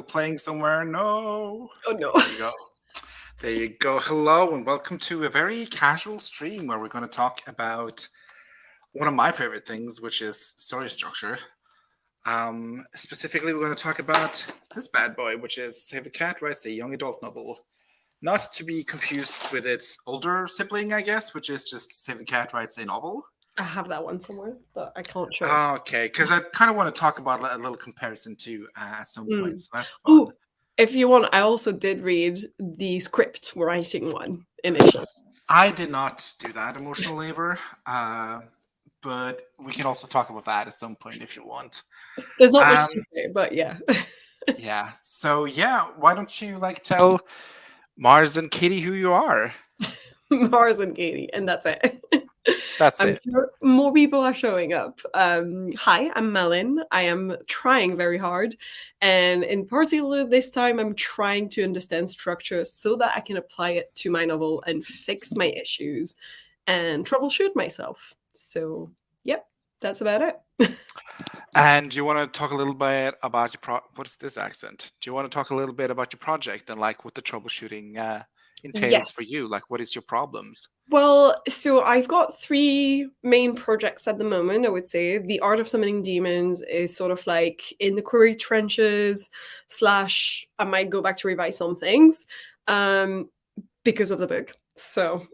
playing somewhere. No. Oh no. There you go. There you go. Hello, and welcome to a very casual stream where we're going to talk about one of my favorite things, which is story structure. Specifically, we're going to talk about this bad boy, which is Save the Cat writes a young adult novel. Not to be confused with its older sibling, I guess, which is just Save the Cat writes a novel. I have that one somewhere, but I can't show it. Okay, because I kind of want to talk about a little comparison too at some point, so that's fun. Ooh, if you want, I also did read the script writing one initially. I did not do that emotional labor, but we can also talk about that at some point if you want. There's not much to say, but yeah. Yeah. So yeah, why don't you tell Mars and Katie who you are? Mars and Katie, and that's it. That's I'm it. sure more people are showing up. Hi, I'm Malin. I am trying very hard. And in particular, this time, I'm trying to understand structure so that I can apply it to my novel and fix my issues and troubleshoot myself. So, yep, that's about it. And do you want to talk a little bit about your what's this accent? Do you want to talk a little bit about your project and what the troubleshooting entails for Yes. you? What is your problems? Well, so I've got three main projects at the moment, I would say. The Art of Summoning Demons is sort of like in the query trenches, / I might go back to revise some things because of the book. So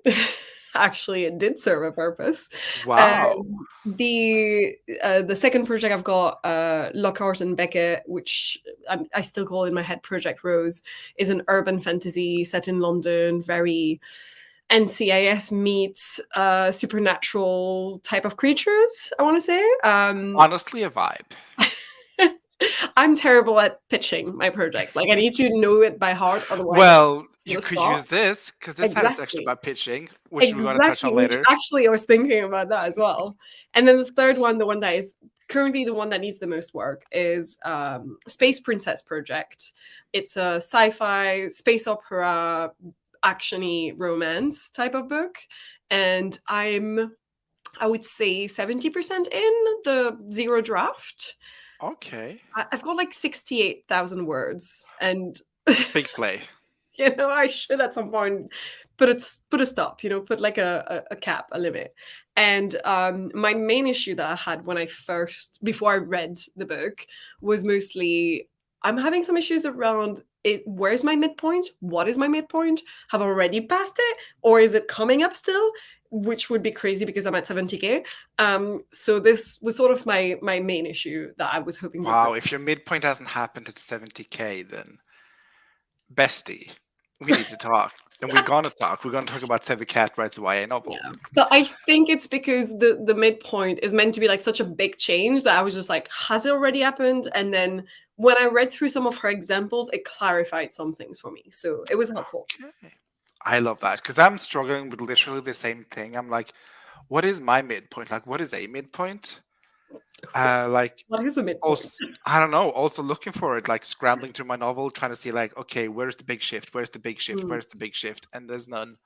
actually it did serve a purpose. Wow. The second project I've got, Lockhart and Beckett, which I still call in my head Project Rose, is an urban fantasy set in London, very NCIS meets supernatural type of creatures, I want to say. Honestly, a vibe. I'm terrible at pitching my projects. I need to know it by heart, otherwise Well, you the could spot. use this because this has a section Exactly. about pitching, which we're going to touch Exactly, on which later. actually I was thinking about that as well. And then the third one, the one that is currently the one that needs the most work, is Space Princess Project. It's a sci-fi, space opera, actiony romance type of book. And I would say 70% in the zero draft. Okay. I've got 68,000 words, and Big slay. I should at some point put a stop, put a cap, a limit. And my main issue that I had before I read the book was mostly I'm having some issues around where's my midpoint? What is my midpoint? Have I already passed it? Or is it coming up still? Which would be crazy because I'm at 70K. So this was sort of my main issue that I was hoping. Wow, if your midpoint hasn't happened at 70K, then bestie, we need to talk. And we're going to talk. We're going to talk about Save the Cat writes a YA novel. Yeah. But I think it's because the midpoint is meant to be such a big change that I was just has it already happened? And then when I read through some of her examples, it clarified some things for me. So it was helpful. Okay. I love that because I'm struggling with literally the same thing. I'm like, what is my midpoint? What is a midpoint? What is a midpoint? Also, I don't know. Also looking for it, scrambling through my novel, trying to see okay, where's the big shift? Where's the big shift? Where's the big shift? And there's none.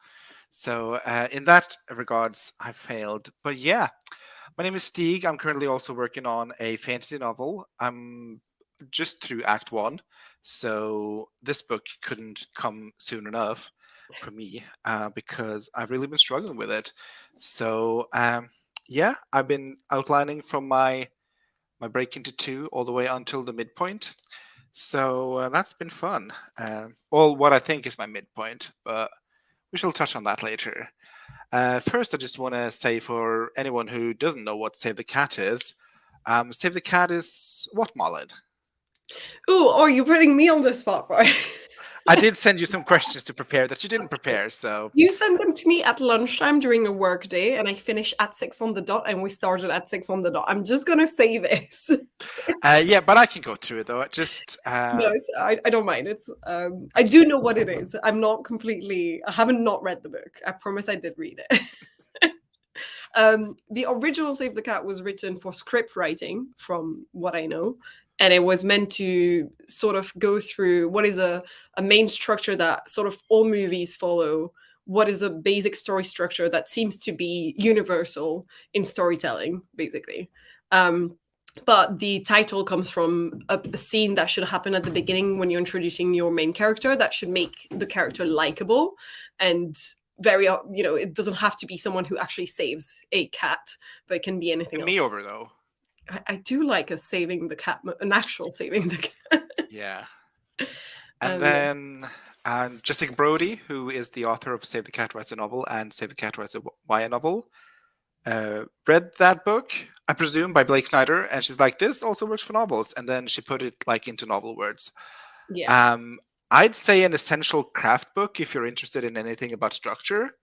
So in that regards, I failed. But yeah, my name is Stieg. I'm currently also working on a fantasy novel. I'm just through Act 1, so this book couldn't come soon enough for me because I've really been struggling with it. So yeah, I've been outlining from my break into 2 all the way until the midpoint. So that's been fun. What I think is my midpoint, but we shall touch on that later. First, I just want to say for anyone who doesn't know what Save the Cat is, Save the Cat is what, Malin? Oh, you're putting me on the spot, right? I did send you some questions to prepare that you didn't prepare, so... You sent them to me at lunchtime during a work day, and I finished at 6 on the dot, and we started at 6 on the dot. I'm just going to say this. Yeah, but I can go through it, though. No, I don't mind. It's I do know what it is. I'm not completely... I haven't not read the book. I promise I did read it. The original Save the Cat was written for script writing, from what I know. And it was meant to sort of go through what is a main structure that sort of all movies follow. What is a basic story structure that seems to be universal in storytelling, basically. but the title comes from a scene that should happen at the beginning when you're introducing your main character that should make the character likable and very it doesn't have to be someone who actually saves a cat, but it can be anything Win else. me over though. I do like a saving the cat, an actual saving the cat. Yeah. And Yeah. then Jessica Brody, who is the author of Save the Cat Writes a Novel and Save the Cat Writes a YA Novel, read that book, I presume, by Blake Snyder, and she's like, "This also works for novels." And then she put it like into novel words. Yeah. Um, I'd say an essential craft book if you're interested in anything about structure.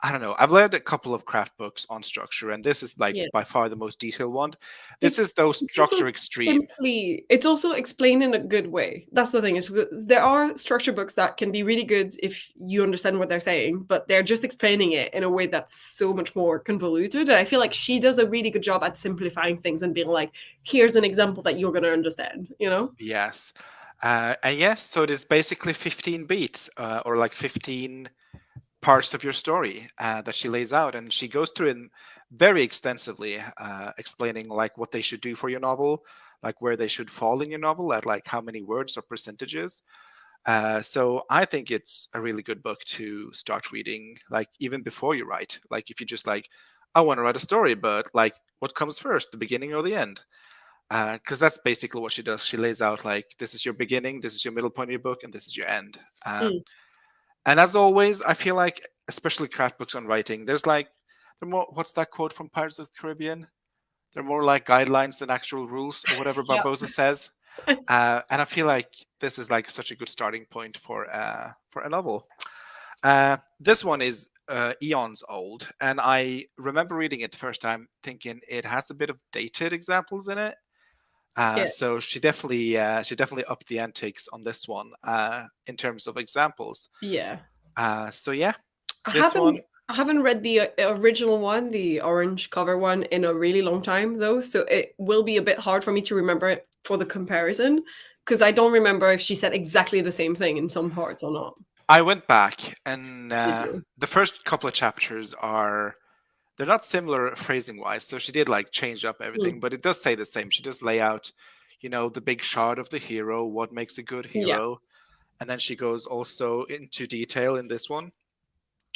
I don't know. I've read a couple of craft books on structure, and this is like Yeah. by far the most detailed one. This is It's though it's also structure extreme. simply it's also explained in a good way. That's the thing is there are structure books that can be really good if you understand what they're saying, but they're just explaining it in a way that's so much more convoluted. And I feel like she does a really good job at simplifying things and being like, here's an example that you're gonna understand, you know? Yes. And yes, so it is basically 15 beats or like 15 parts of your story that she lays out. And she goes through it very extensively, explaining like what they should do for your novel, like where they should fall in your novel at like how many words or percentages. So I think it's a really good book to start reading, like even before you write. Like if you just like, I want to write a story, but like what comes first, the beginning or the end? Because that's basically what she does. She lays out like this is your beginning, this is your middle point of your book, and this is your end. Mm. And as always, I feel like, especially craft books on writing, there's like they're more. What's that quote from Pirates of the Caribbean? They're more like guidelines than actual rules, or whatever Yeah. Barbosa says. And I feel like this is like such a good starting point for a novel. This one is eons old, and I remember reading it the first time, thinking it has a bit of dated examples in it. Yeah. So she definitely upped the antiques on this one in terms of examples. Yeah. So yeah, I this haven't one, I haven't read the original one, the orange cover one, in a really long time though, so it will be a bit hard for me to remember it for the comparison because I don't remember if she said exactly the same thing in some parts or not. I went back and Did you? the first couple of chapters are they're not similar phrasing wise. So she did like change up everything, Mm. but it does say the same. She does lay out, you know, the big shard of the hero, what makes a good Yeah. hero, and then she goes also into detail in this one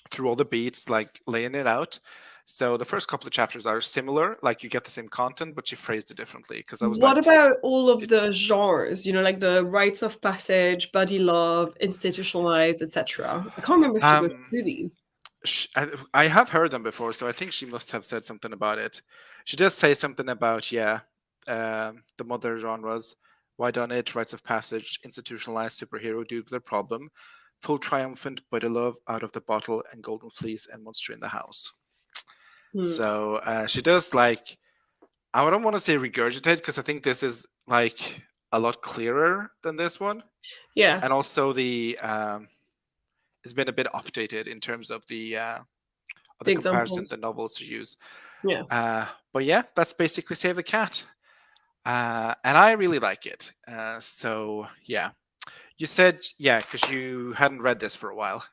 through all the beats, like laying it out. So the first couple of chapters are similar, like you get the same content, but she phrased it differently. Because I was What like, about all of did, the genres? You know, like the rites of passage, buddy love, institutionalized, etc. I can't remember if she goes um, through these. I have heard them before, so I think she must have said something about it. She does say something about the mother genres. Why done it? Rites of passage, institutionalized superhero dude with a problem, full triumphant buddy love, out of the bottle, and golden fleece and monster in the house. Hmm. So she does like I don't want to say regurgitate because I think this is like a lot clearer than this one, Yeah, and also the it's been a bit updated in terms of the the comparison examples. the novels to use. Yeah. But yeah, that's basically Save the Cat, and I really like it. So yeah, you said yeah because you hadn't read this for a while.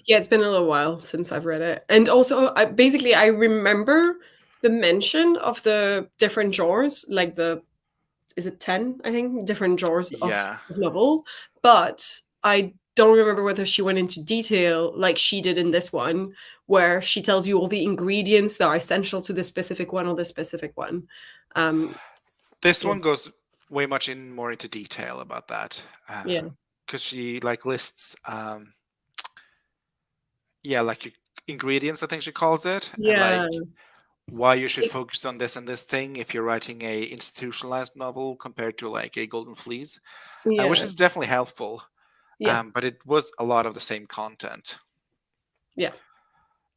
Yeah, it's been a little while since I've read it. And also, I remember the mention of the different genres, like the, is it 10, I think, different genres Yeah, of novels. But I don't remember whether she went into detail like she did in this one, where she tells you all the ingredients that are essential to this specific one or this specific one. Um, this yeah. one goes way much in more into detail about that Yeah. because she like lists yeah like ingredients I think she calls it and Yeah. like why you should focus on this and this thing if you're writing a institutionalized novel compared to like a golden fleece, which Yeah. is definitely helpful. Yeah. But it was a lot of the same content. Yeah.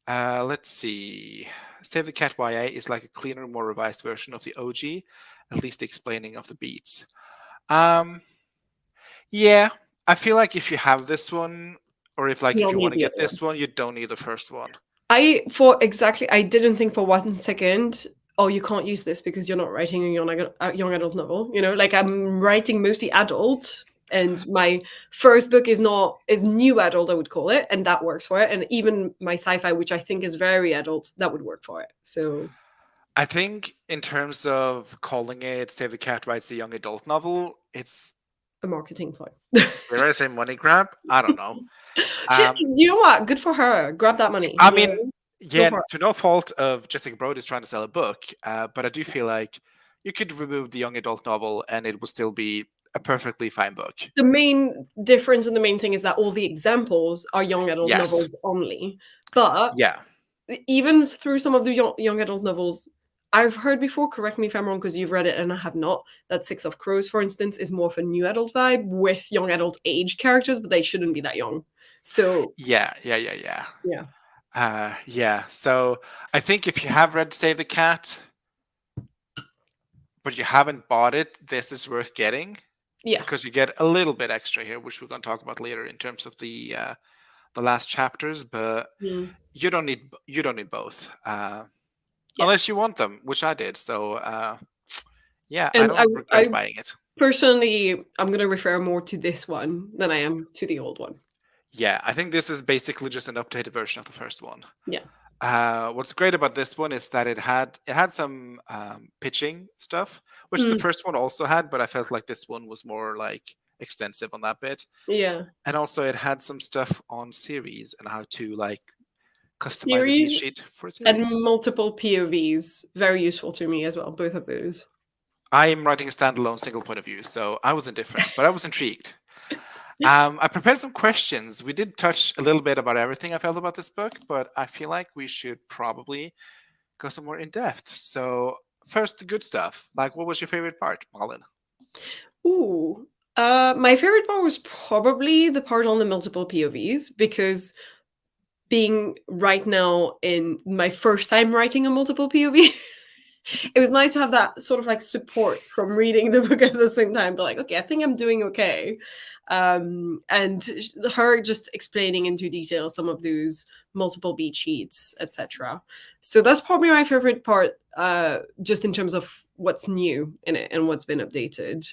Let's see. Save the Cat YA is like a cleaner, more revised version of the OG, at least the explaining of the beats. Um, yeah, I feel like if you have this one, or if like You if don't you want need to the get other one. this one, you don't need the first one. I didn't think for 1 second, oh, you can't use this because you're not writing a young adult novel. You know, like I'm writing mostly adult, and my first book is new adult, I would call it, and that works for it. And even my sci-fi, which I think is very adult, that would work for it. So I think in terms of calling it Save the Cat Writes a Young Adult Novel, it's, A marketing ploy. dare I say, money grab? I don't know. Shit, Um, you know what? Good for her. Grab that money. I You mean, know, go yeah, for it. to no fault of Jessica Brody is trying to sell a book, but I do feel like you could remove the young adult novel and it would still be a perfectly fine book. The main difference and the main thing is that all the examples are young adult Yes. novels only. But Yeah. even through some of the young adult novels, I've heard before, correct me if I'm wrong because you've read it and I have not, that Six of Crows, for instance, is more of a new adult vibe with young adult age characters, but they shouldn't be that young. So, Yeah. Yeah. Yeah. Yeah. yeah. Yeah. So I think if you have read Save the Cat, but you haven't bought it, this is worth getting Yeah. because you get a little bit extra here, which we're going to talk about later in terms of the last chapters. But Mm. you don't need both, Yeah. unless you want them, which I did. So yeah, I And don't I regret buying it. personally, I'm going to refer more to this one than I am to the old one. Yeah, I think this is basically just an updated version of the first one. Yeah. What's great about this one is that it had some pitching stuff, which the Mm. first one also had, but I felt like this one was more like extensive on that bit. Yeah. And also it had some stuff on series and how to like customize a beat Series sheet for a and series. multiple POVs, very useful to me as well, both of those. I'm writing a standalone single point of view, so I was indifferent, but I was intrigued. I prepared some questions. We did touch a little bit about everything I felt about this book, but I feel like we should probably go some more in depth. So, first, the good stuff. Like, what was your favorite part, Malin? Ooh. My favorite part was probably the part on the multiple POVs because being right now in my first time writing a multiple POV, it was nice to have that sort of like support from reading the book at the same time. But like, okay, I think I'm doing okay. And her just explaining into detail some of those multiple beat sheets, etc. So that's probably my favorite part, just in terms of what's new in it and what's been updated.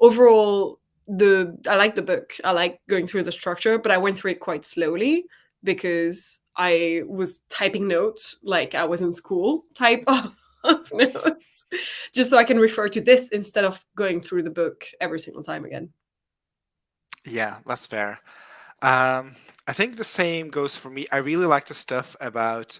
Overall, the I like the book. I like going through the structure, but I went through it quite slowly because I was typing notes like I was in school type of notes, just so I can refer to this instead of going through the book every single time again. Yeah, that's fair. Um, I think the same goes for me. I really like the stuff about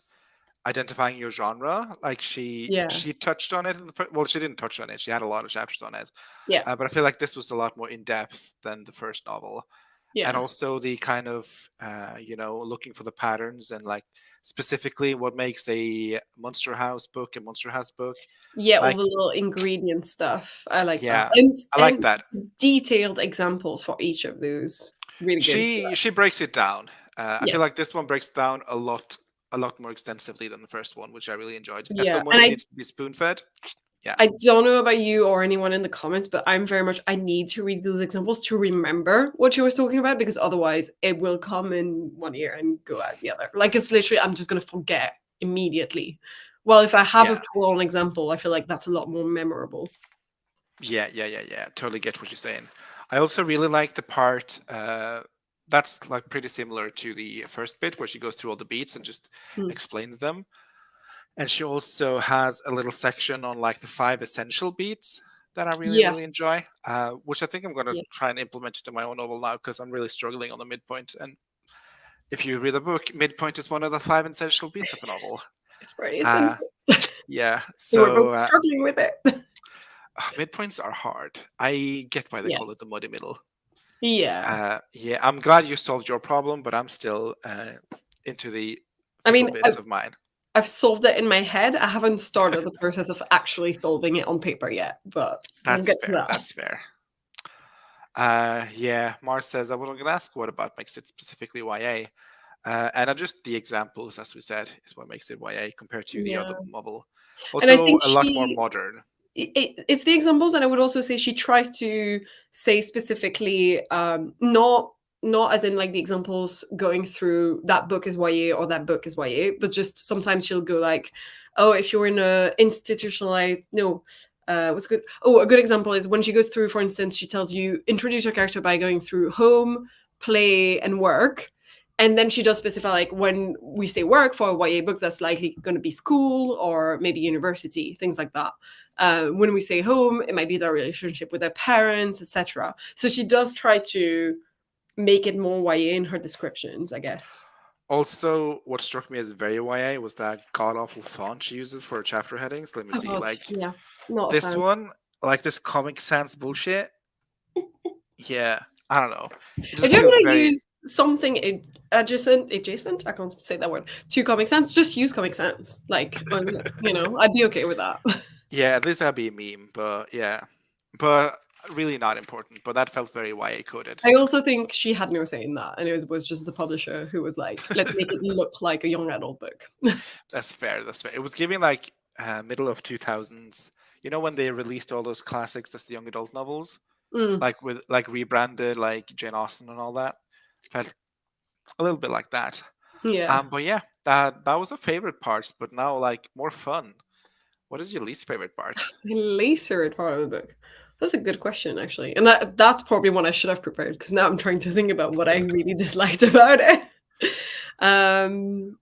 identifying your genre. Like Yeah, she touched on it in the well, she didn't touch on it. She had a lot of chapters on it, yeah, but I feel like this was a lot more in depth than the first novel. And yeah, also the kind of looking for the patterns and like specifically what makes a Monster House book a Monster House book. yeah. All Like, the little ingredient stuff. I like that, yeah, I like and that. detailed examples for each of those. Really good. She breaks it down. I Yeah, feel like this one breaks down a lot more extensively than the first one, which I really enjoyed. As yeah. someone And who I needs to be spoon fed, yeah, I don't know about you or anyone in the comments, but I'm very much I need to read those examples to remember what you were talking about because otherwise it will come in one ear and go out the other. Like it's literally I'm just gonna forget immediately. Well, if I have a yeah, full-on example, I feel like that's a lot more memorable. yeah. Totally get what you're saying. I also really like the part that's like pretty similar to the first bit where she goes through all the beats and just Mm. explains them. And she also has a little section on like the five essential beats that I really, Yeah, really enjoy, which I think I'm going to yeah, try and implement into my own novel now because I'm really struggling on the midpoint. And if you read the book, midpoint is one of the five essential beats of a novel. it's pretty Uh, essential. yeah, We're so both struggling with it. midpoints are hard. I get why they Yeah, call it the muddy middle. yeah. Yeah, I'm glad you solved your problem, but I'm still into the I fickle mean, bits of mine. I've solved it in my head. I haven't started the process of actually solving it on paper yet, but we'll That's get to fair. that. That's fair. Yeah, Mars says, I was going to ask what about makes it specifically YA? And just the examples, as we said, is what makes it YA compared to the other Yeah. novel. And I Also, think a lot more modern. it's the examples, and I would also say she tries to say specifically, not as in like the examples going through that book is YA or that book is YA, but just sometimes she'll go like, oh, if you're in a institutionalized no. What's good? Oh, a good example is when she goes through, for instance, she tells you introduce your character by going through home, play, and work. And then she does specify, like, when we say work for a YA book, that's likely going to be school or maybe university, things like that. When we say home, it might be their relationship with their parents, etc. So she does try to make it more YA in her descriptions, I guess. Also, what struck me as very YA was that god awful font she uses for her chapter headings. Let me Oh see, God, like yeah, not a this fan. one, like this Comic Sans bullshit. Yeah, I don't know. It If just you're feels gonna very. use something adjacent, I can't say that word, to Comic Sans, just use Comic Sans. Like, I'd be okay with that. Yeah, at least that'd be a meme, but yeah, but really not important. But that felt very YA coded. I also think she had no say in that, and it was just the publisher who was like, "Let's make it look like a young adult book." That's fair. That's fair. It was giving like middle of 2000s. You know when they released all those classics as the young adult novels, Mm, like with like rebranded, like Jane Austen and all that. Felt a little bit like that. yeah. But yeah, that was a favorite part. But now like more fun. What is your least favorite part? My least favorite part of the book. That's a good question, actually, and that's probably one I should have prepared because now I'm trying to think about what I really disliked about it. um,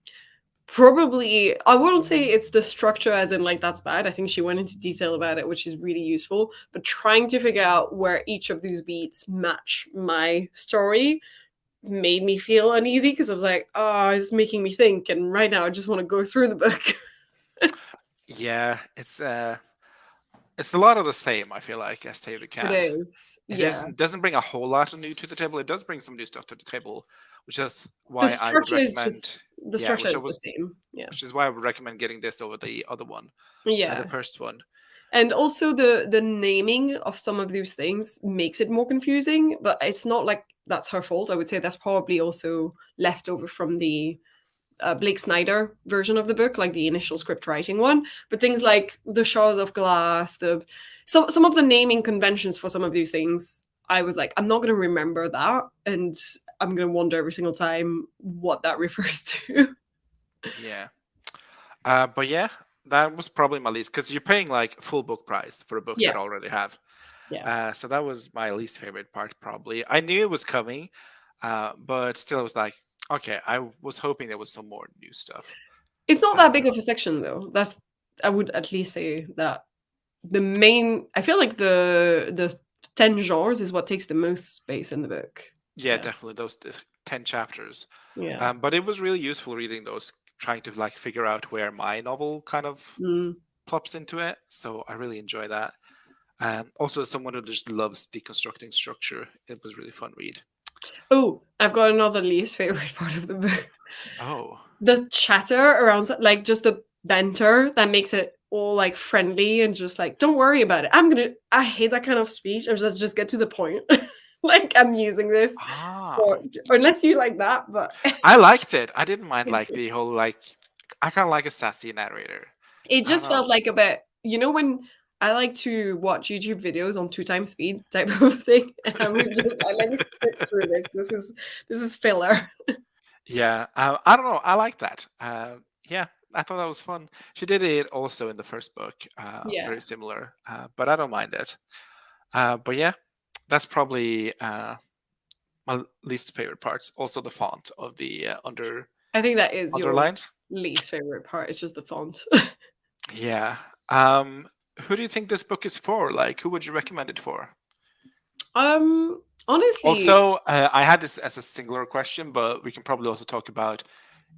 Probably, I wouldn't say it's the structure as in like that's bad. I think she went into detail about it, which is really useful. But trying to figure out where each of these beats match my story made me feel uneasy because I was like, oh, it's making me think. And right now, I just want to go through the book. Yeah, it's a lot of the same. I feel like as Save the It Cat. is, It yeah. isn't doesn't bring a whole lot of new to the table. It does bring some new stuff to the table, which is The why I would structure is recommend. just the Yeah, structure is the same. Yeah, which is why I would recommend getting this over the other one, the yeah. first one. And also the naming of some of those things makes it more confusing, but it's not like that's her fault. I would say that's probably also left over from the Blake Snyder version of the book, like the initial script writing one. But things like the shards of glass, some of the naming conventions for some of these things, I was like, I'm not going to remember that, and I'm going to wonder every single time what that refers to. Yeah. But yeah, that was probably my least because you're paying like full book price for a book Yeah, that I already have. yeah. So that was my least favorite part, probably. I knew it was coming, but still, it was like, okay, I was hoping there was some more new stuff. It's not that Uh, big of a section though. That's I would at least say that the main. I feel like the 10 genres is what takes the most space in the book. yeah, Yeah, definitely those 10 chapters. yeah. But it was really useful reading those, trying to like figure out where my novel kind of Mm. plops into it. So I really enjoy that. Also, as someone who just loves deconstructing structure, it was really fun read. Oh, I've got another least favorite part of the book. Oh, The chatter around, like, just the banter that makes it all like friendly and just like, don't worry about it. I hate that kind of speech. I'm just get to the point. Like, I'm using this ah, for, unless you like that, but I liked it. I didn't mind it's like the whole like. I kind of like a sassy narrator. it I don't just felt know. like a bit, when I like to watch YouTube videos on 2 times speed type of thing, and I would just like, let me skip through this. This is filler. Yeah, I don't know. I like that. Yeah, I thought that was fun. She did it also in the first book, Yeah. very similar, but I don't mind it. But yeah, that's probably my least favorite parts. Also, the font of the I think that is your underlined. least favorite part. It's just the font. Yeah. Um, who do you think this book is for? Like, who would you recommend it for? Honestly, Also, I had this as a singular question, but we can probably also talk about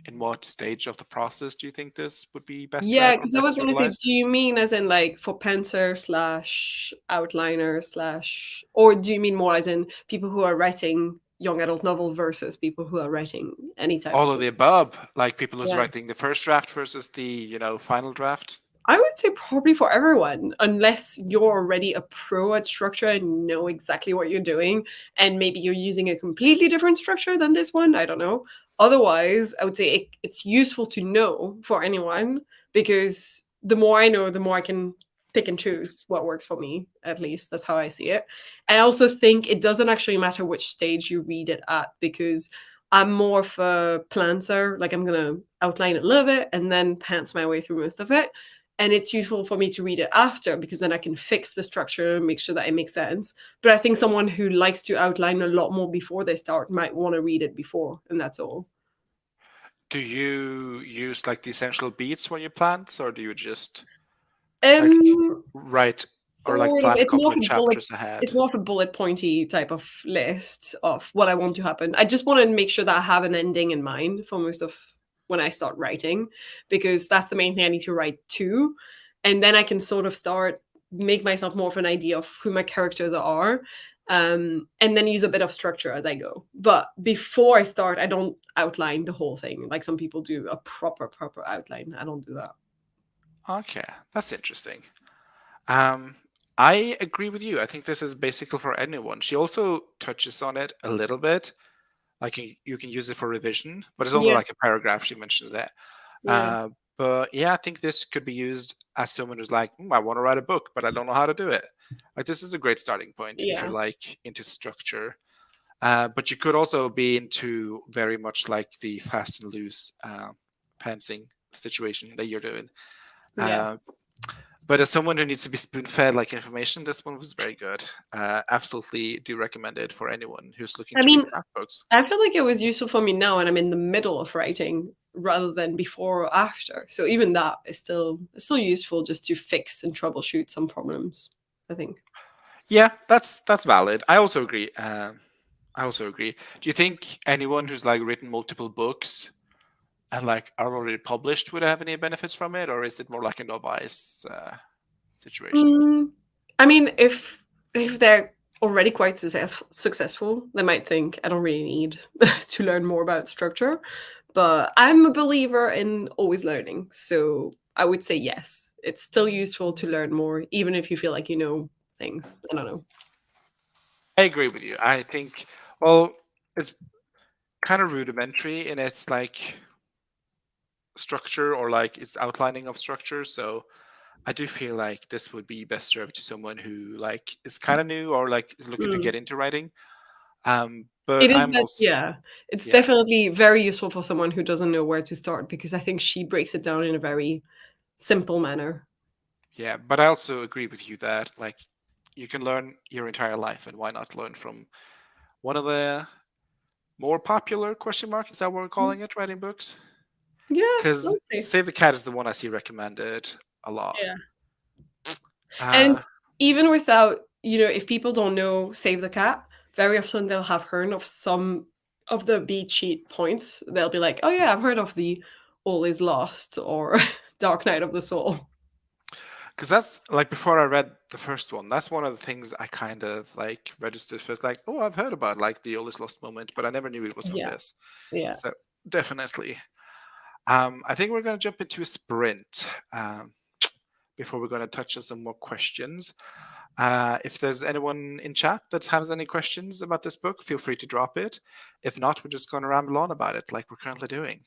in what stage of the process do you think this would be best yeah, read or because I was best gonna say, do utilized? you mean as in like for pencil slash outliner slash, or do you mean more as in people who are writing young adult novel versus people who are writing any type All of of book? the above, like people who's Yeah. writing the first draft versus the, final draft. I would say probably for everyone, unless you're already a pro at structure and know exactly what you're doing, and maybe you're using a completely different structure than this one. I don't know. Otherwise, I would say it's useful to know for anyone because the more I know, the more I can pick and choose what works for me. At least that's how I see it. I also think it doesn't actually matter which stage you read it at because I'm more of a planter. Like, I'm gonna outline it a little bit and then pants my way through most of it, and it's useful for me to read it after because then I can fix the structure and make sure that it makes sense. But I think someone who likes to outline a lot more before they start might want to read it before, and that's all. Do you use like the essential beats when you plant, or do you just like Um, write or like sort of. plan a couple of chapters It's ahead? more of a bullet pointy type of list of what I want to happen. I just want to make sure that I have an ending in mind for most of when I start writing, because that's the main thing I need to write to, and then I can sort of start make myself more of an idea of who my characters are, and then use a bit of structure as I go. But before I start, I don't outline the whole thing like some people do, a proper outline. I don't do that. Okay, that's interesting. Um, I agree with you. I think this is basically for anyone. She also touches on it a little bit, like you can use it for revision, but it's only Yeah, like a paragraph she mentioned that. yeah, But yeah, I think this could be used as someone who's like, I want to write a book, but I don't know how to do it. Like this is a great starting point if you're yeah, like into structure. But you could also be into very much like the fast and loose pantsing situation that you're doing. yeah. Uh, but as someone who needs to be spoon-fed like information, this one was very good. Absolutely do recommend it for anyone who's looking I to read mean, craft books. I feel like it was useful for me now and I'm in the middle of writing rather than before or after. So even that is still useful just to fix and troubleshoot some problems, I think. Yeah, that's valid. I also agree. I also agree. Do you think anyone who's like written multiple books and like are already published would have any benefits from it, or is it more like a novice situation? Mm, I mean, if they're already quite successful, they might think I don't really need to learn more about structure. But I'm a believer in always learning, so I would say yes. It's still useful to learn more, even if you feel like you know things. I don't know. I agree with you. I think, well, it's kind of rudimentary in its like structure or like its outlining of structure. So I do feel like this would be best served to someone who like is kind of new or like is looking to Mm. get into writing. But It is I'm that, also yeah. It's yeah, definitely very useful for someone who doesn't know where to start because I think she breaks it down in a very simple manner. yeah. But I also agree with you that like you can learn your entire life, and why not learn from one of the more popular question mark, is that what we're Mm. calling it, writing books? Yeah, Because lovely. Save the Cat is the one I see recommended a lot. Yeah. And Uh, even without, if people don't know Save the Cat, very often they'll have heard of some of the beat sheet points. They'll be like, "Oh yeah, I've heard of the All Is Lost or Dark Night of the Soul." because that's like before I read the first one, that's one of the things I kind of like registered first, like, oh, I've heard about like the All Is Lost moment, but I never knew it was from Yeah, this. yeah. So definitely. I think we're gonna jump into a sprint before we're gonna touch on some more questions. If there's anyone in chat that has any questions about this book, feel free to drop it. If not, we're just gonna ramble on about it like we're currently doing.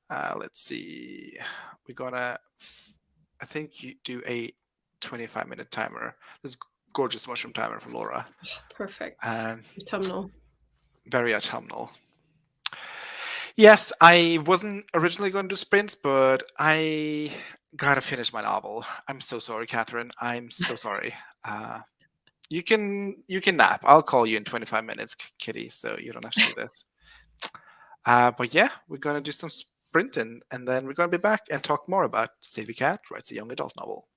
Let's see. We're gonna, I think you do a 25-minute timer. This gorgeous mushroom timer from Laura. Perfect. Um, Autumnal. very autumnal. Yes, I wasn't originally going to do sprints, but I gotta finish my novel. I'm so sorry, Catherine. I'm so sorry. Uh, you can nap. I'll call you in 25 minutes, Kitty, so you don't have to do this. But yeah, we're gonna do some sprinting, and then we're gonna be back and talk more about Save the Cat writes a young adult novel.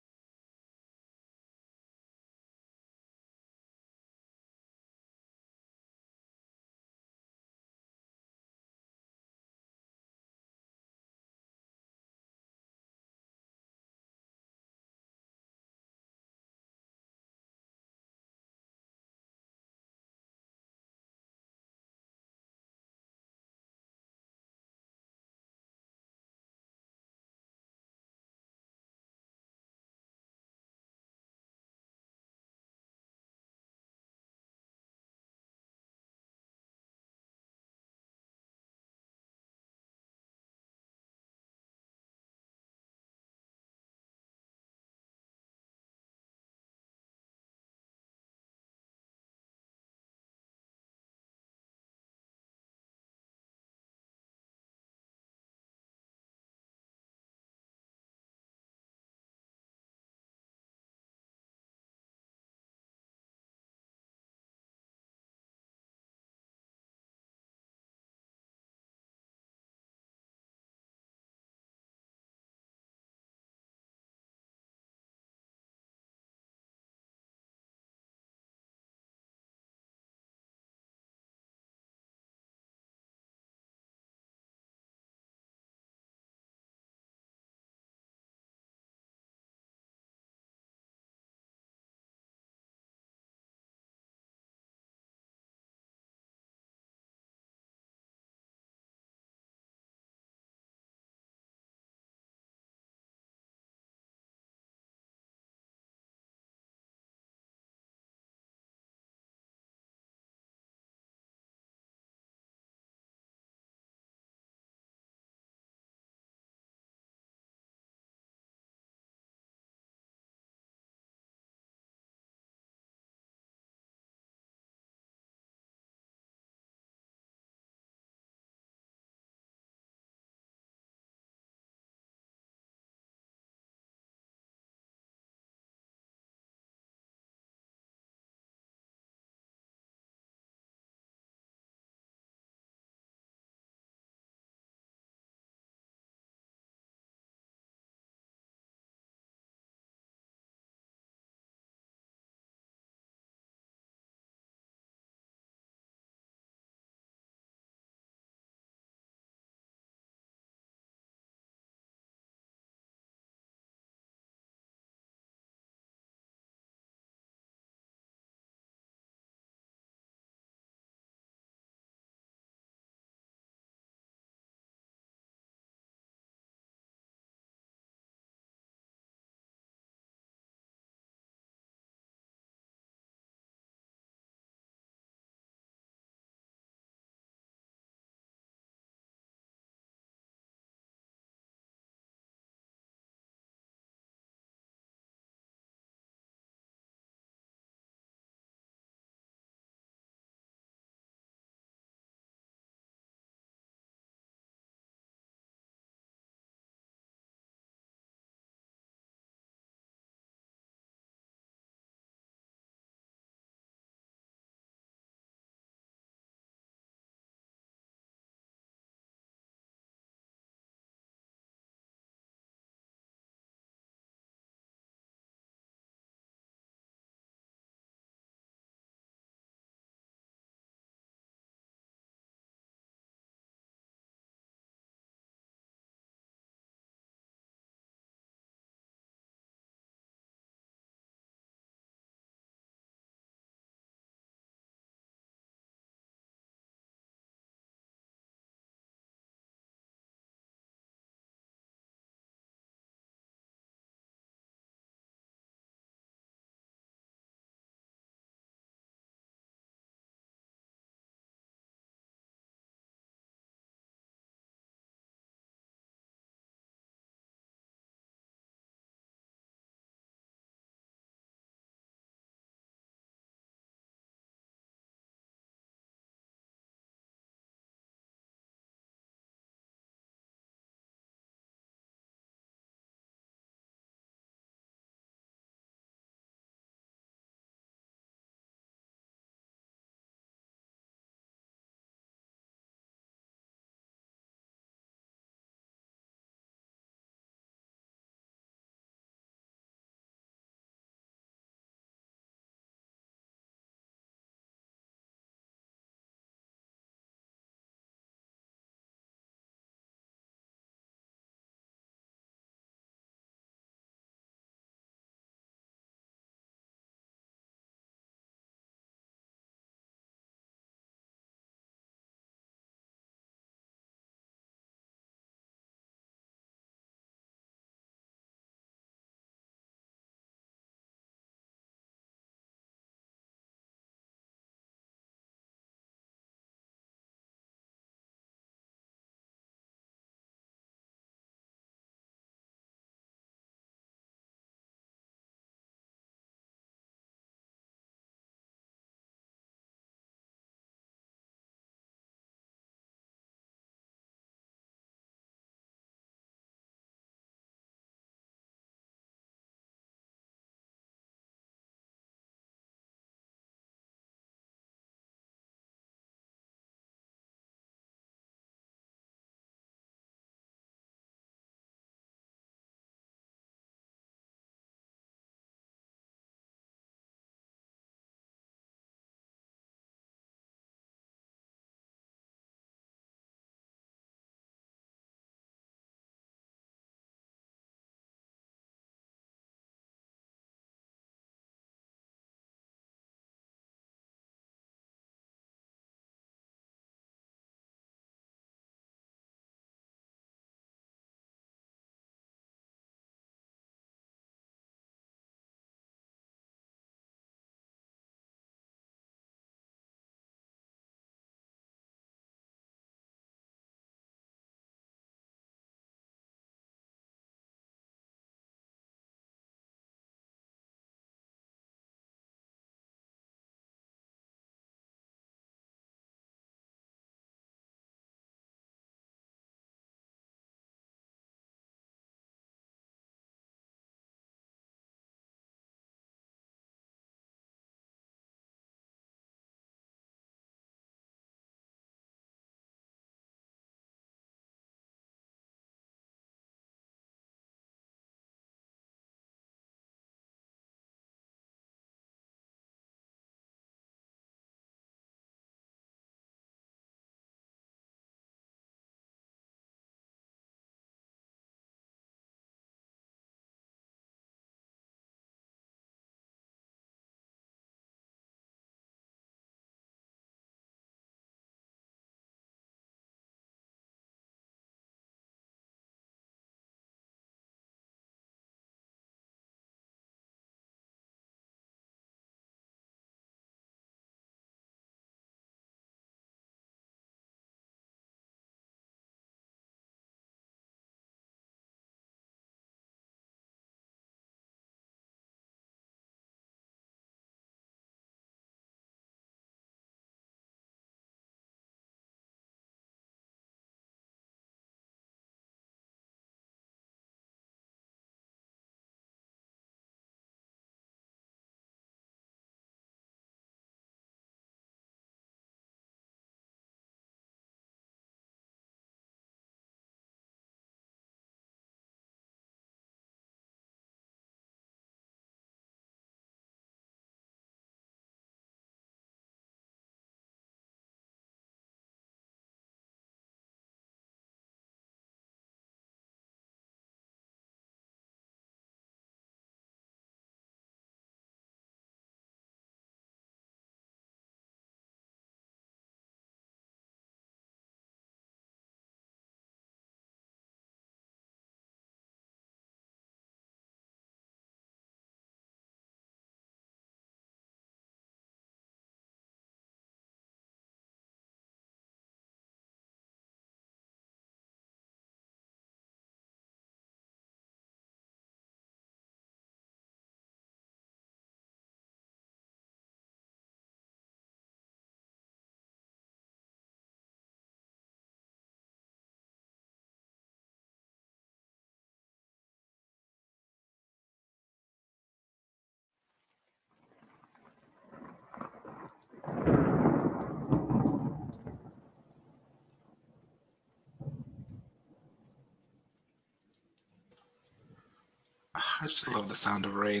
I just love the sound of rain.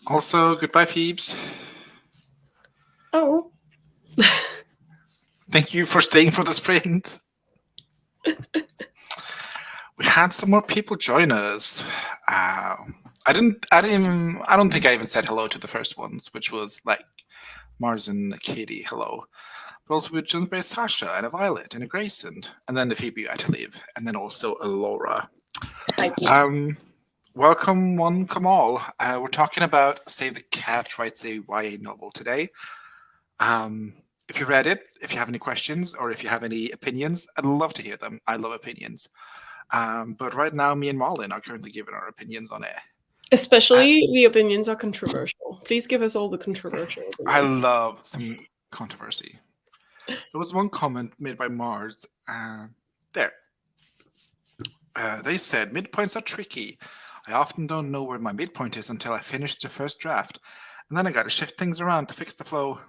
Also, goodbye, Phoebes. Oh. Thank you for staying for the sprint. We had some more people join us. I don't think I even said hello to the first ones, which was like Mars and Katie, hello. But also with joined by Sasha and a Violet and a Grayson, and then the Phoebe who had to leave, and then also a Laura. Hi. Um, welcome one, come all. We're talking about Save the Cat writes a YA novel today. If you read it, if you have any questions or if you have any opinions, I'd love to hear them. I love opinions. But right now, me and Malin are currently giving our opinions on it. Especially the opinions are controversial. Please give us all the controversial I opinions. love some controversy. There was one comment made by Mars. There. They said midpoints are tricky. I often don't know where my midpoint is until I finish the first draft, and then I gotta shift things around to fix the flow.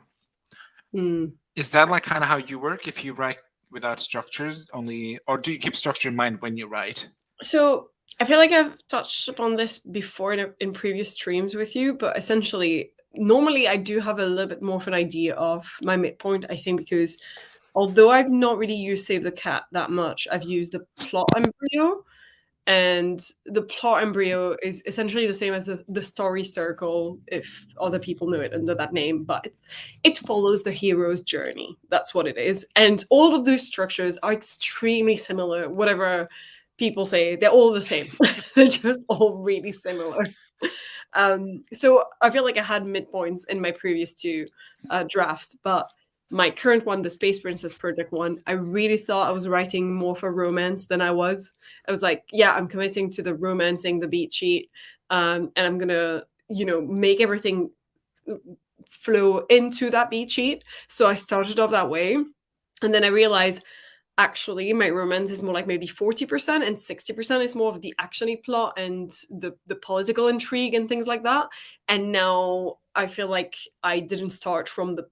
Is that like kind of how you work if you write without structures only, or do you keep structure in mind when you write? So I feel like I've touched upon this before in previous streams with you, but essentially, normally I do have a little bit more of an idea of my midpoint. I think because although I've not really used Save the Cat that much, I've used the plot embryo. And the plot embryo is essentially the same as the story circle, if other people know it under that name, but it follows the hero's journey. That's what it is. And all of those structures are extremely similar. Whatever people say, they're all the same. They're just all really similar. So I feel like I had midpoints in my previous two drafts, but my current one, the Space Princess Project one, I really thought I was writing more for romance than I was. I was like, yeah, I'm committing to the romancing the beat sheet, and I'm gonna, make everything flow into that beat sheet. So I started off that way, and then I realized actually my romance is more like maybe 40% and 60% is more of the actiony plot and the political intrigue and things like that. And now I feel like I didn't start from the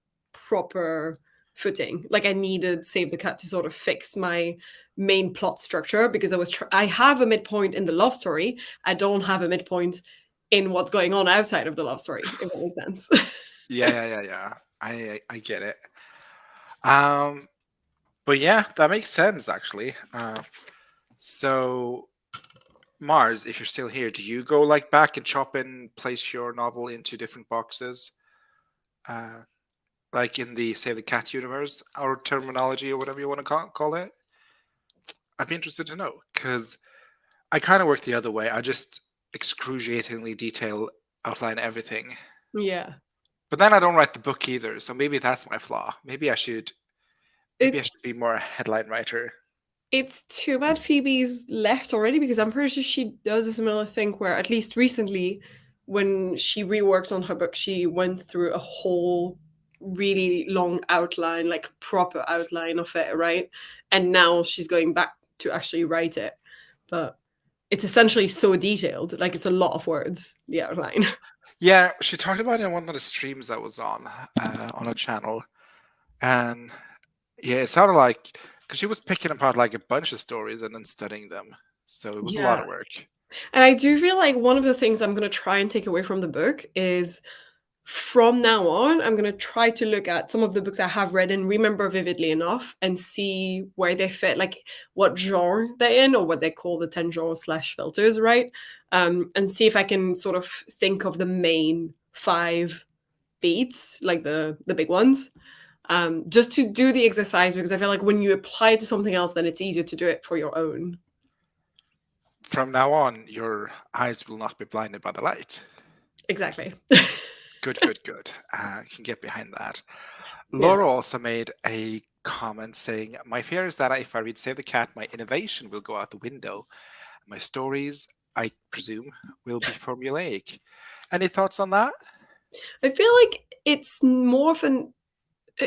proper footing. Like I needed Save the Cat to sort of fix my main plot structure because I have a midpoint in the love story. I don't have a midpoint in what's going on outside of the love story, if that makes sense. Yeah. I get it. Um, but yeah, that makes sense actually. So Mars, if you're still here, do you go like back and chop and place your novel into different boxes? Uh, like in the say the cat universe or terminology or whatever you want to call it? I'd be interested to know because I kind of work the other way. I just excruciatingly detail outline everything. Yeah. But then I don't write the book either, so maybe that's my flaw. Maybe I It's should be more a headline writer. It's too bad Phoebe's left already because I'm pretty sure she does a similar thing where, at least recently, when she reworked on her book, she went through a whole really long outline, like proper outline of it, right? And now she's going back to actually write it. But it's essentially so detailed, like it's a lot of words, the outline. Yeah, she talked about it in one of the streams that was on her channel, and yeah, it sounded like because she was picking apart like a bunch of stories and then studying them, so it was a lot Yeah. of work. And I do feel like one of the things I'm going to try and take away from the book is from now on, I'm going to try to look at some of the books I have read and remember vividly enough and see where they fit, like what genre they're in or what they call the 10 genre slash filters, right? And see if I can sort of think of the main 5 beats, like the big ones, just to do the exercise because I feel like when you apply it to something else, then it's easier to do it for your own. From now on, your eyes will not be blinded by the light. Exactly. Good. I can get behind that. Yeah. Laura also made a comment saying, "My fear is that if I read Save the Cat, my innovation will go out the window. My stories, I presume, will be formulaic." Any thoughts on that? I feel like it's more of an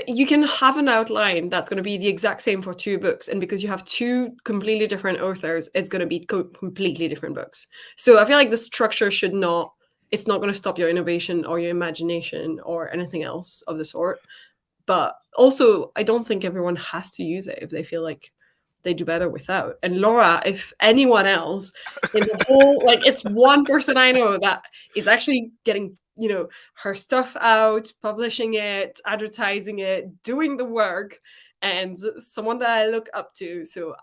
you can have an outline that's going to be the exact same for 2 books, and because you have 2 completely different authors, it's going to be completely different books. So I feel like the structure should not it's not going to stop your innovation or your imagination or anything else of the sort. But also I don't think everyone has to use it if they feel like they do better without. And Laura, if anyone else in the whole, like, it's one person I know that is actually getting, her stuff out, publishing it, advertising it, doing the work, and someone that I look up to. So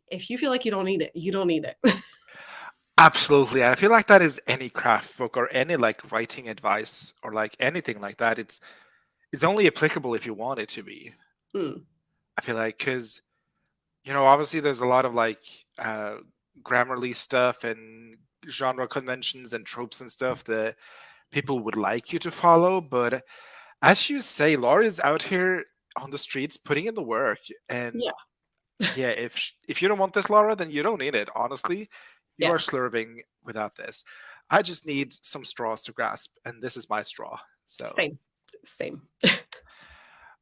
if you feel like you don't need it, you don't need it. Absolutely. I feel like that is any craft book or any like writing advice or like anything like that. It's only applicable if you want it to be. Hmm. I feel like because obviously there's a lot of like uh, Grammarly stuff and genre conventions and tropes and stuff that people would like you to follow, but as you say, Laura is out here on the streets putting in the work, and Yeah. yeah, if you don't want this, Laura, then you don't need it. Honestly, you Yeah. are slurping without this. I just need some straws to grasp, and this is my straw. So Same. Same.